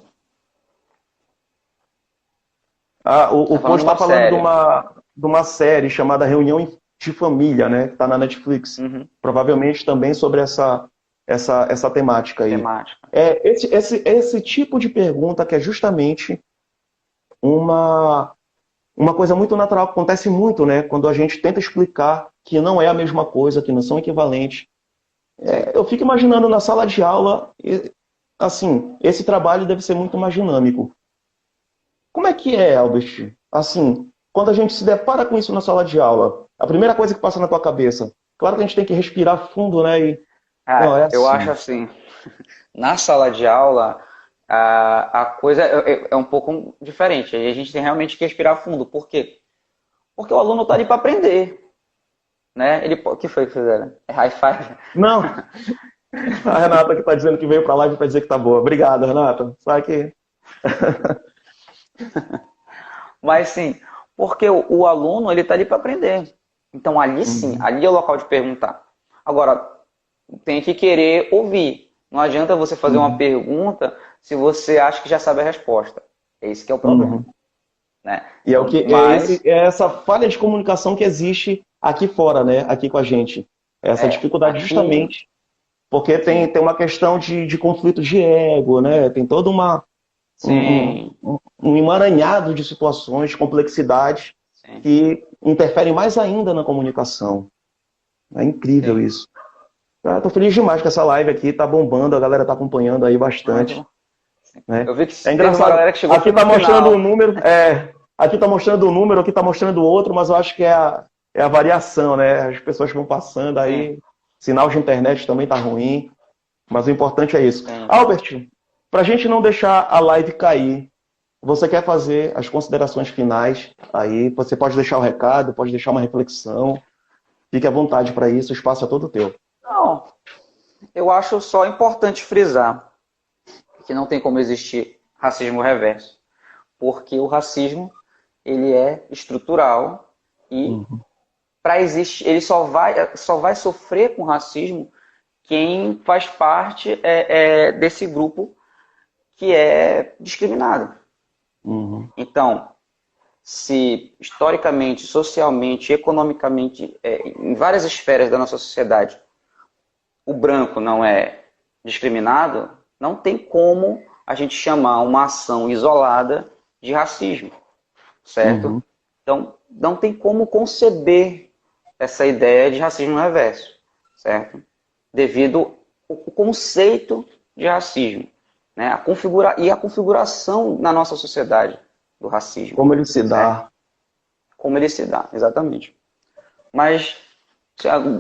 O Pojo está falando de uma série chamada Reunião de Família, né? Que está na Netflix. Provavelmente também sobre essa temática aí. Esse tipo de pergunta que é justamente uma coisa muito natural, que acontece muito, né? Quando a gente tenta explicar que não é a mesma coisa, que não são equivalentes. Eu fico imaginando na sala de aula, assim, esse trabalho deve ser muito mais dinâmico. Como é que é, Albert? Assim, quando a gente se depara com isso na sala de aula, a primeira coisa que passa na tua cabeça, claro que a gente tem que respirar fundo, né? Eu acho assim, na sala de aula, a coisa é um pouco diferente. Aí a gente tem realmente que respirar fundo. Por quê? Porque o aluno está ali para aprender. Né? O que foi que fizeram? É high five? Não. A Renata que está dizendo que veio para a live para dizer que tá boa. Obrigado, Renata. Só que... Mas sim, porque o aluno ele está ali para aprender. Então ali sim, ali é o local de perguntar. Agora, tem que querer ouvir. Não adianta você fazer uma pergunta se você acha que já sabe a resposta. Esse que é o problema. Né? E é essa falha de comunicação que existe aqui fora, né? Aqui com a gente. Essa dificuldade justamente porque tem uma questão de conflito de ego, né? Tem toda um emaranhado de situações, de complexidades que interferem mais ainda na comunicação. É incrível isso. Estou feliz demais que essa live aqui está bombando, a galera está acompanhando aí bastante. Né? Eu vi que é engraçado. Uma galera que chegou aqui está mostrando um número, aqui está mostrando um número, aqui está mostrando outro, mas eu acho que é a variação, né? As pessoas vão passando aí, sinal de internet também está ruim, mas o importante é isso. Albert, para a gente não deixar a live cair, você quer fazer as considerações finais aí, você pode deixar o recado, pode deixar uma reflexão, fique à vontade para isso, o espaço é todo teu. Não, eu acho só importante frisar que não tem como existir racismo reverso, porque o racismo ele é estrutural e para existir ele só vai sofrer com racismo quem faz parte desse grupo que é discriminado. Então, se historicamente, socialmente, economicamente, em várias esferas da nossa sociedade, o branco não é discriminado, não tem como a gente chamar uma ação isolada de racismo, certo? Então, não tem como conceber essa ideia de racismo reverso, certo? Devido ao conceito de racismo, né? A configuração na nossa sociedade do racismo. Como ele se dá. Como ele se dá, exatamente. Mas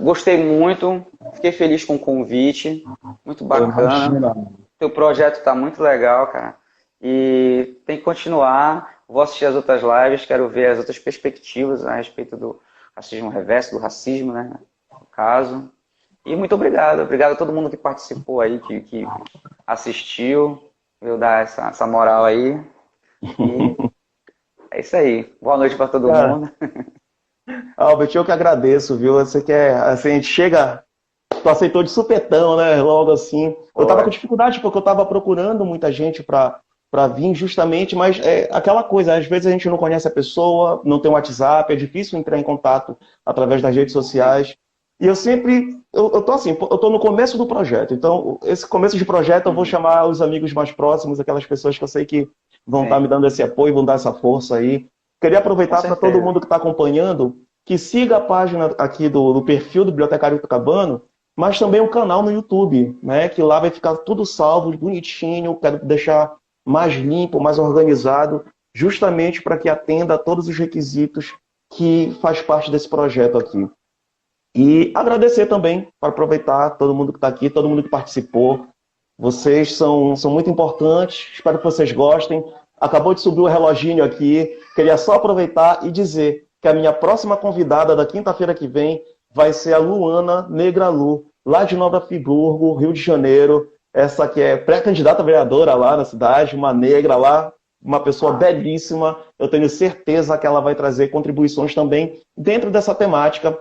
gostei muito, fiquei feliz com o convite, muito bacana. Teu projeto está muito legal, cara. E tem que continuar. Vou assistir as outras lives, quero ver as outras perspectivas a respeito do racismo reverso, do racismo, né? No caso. E muito obrigado. Obrigado a todo mundo que participou aí, que assistiu. Viu, dar essa moral aí. E é isso aí. Boa noite para todo Cara, mundo. Albert, eu que agradeço, viu? Você quer, assim, a gente chega, tu aceitou de supetão, né? Logo assim. Eu tava com Foi. dificuldade porque eu tava procurando muita gente para vir justamente, mas é aquela coisa, às vezes a gente não conhece a pessoa, não tem um WhatsApp, é difícil entrar em contato através das redes Sim, sociais. E eu sempre, eu tô assim, eu tô no começo do projeto. Então, esse começo de projeto eu vou uhum, chamar os amigos mais próximos, aquelas pessoas que eu sei que vão estar me sim, dando esse apoio, vão dar essa força aí. Queria com aproveitar para todo certeza. mundo que está acompanhando que siga a página aqui do perfil do Bibliotecário Tucabano, mas também o canal no YouTube, né? Que lá vai ficar tudo salvo, bonitinho. Quero deixar mais limpo, mais organizado, justamente para que atenda a todos os requisitos que faz parte desse projeto aqui. E agradecer também, para aproveitar todo mundo que está aqui, todo mundo que participou. Vocês são muito importantes, espero que vocês gostem. Acabou de subir o reloginho aqui, queria só aproveitar e dizer que a minha próxima convidada da quinta-feira que vem vai ser a Luana Negra Lu, lá de Nova Friburgo, Rio de Janeiro. Essa que é pré-candidata a vereadora lá na cidade, uma negra lá, uma pessoa belíssima. Eu tenho certeza que ela vai trazer contribuições também dentro dessa temática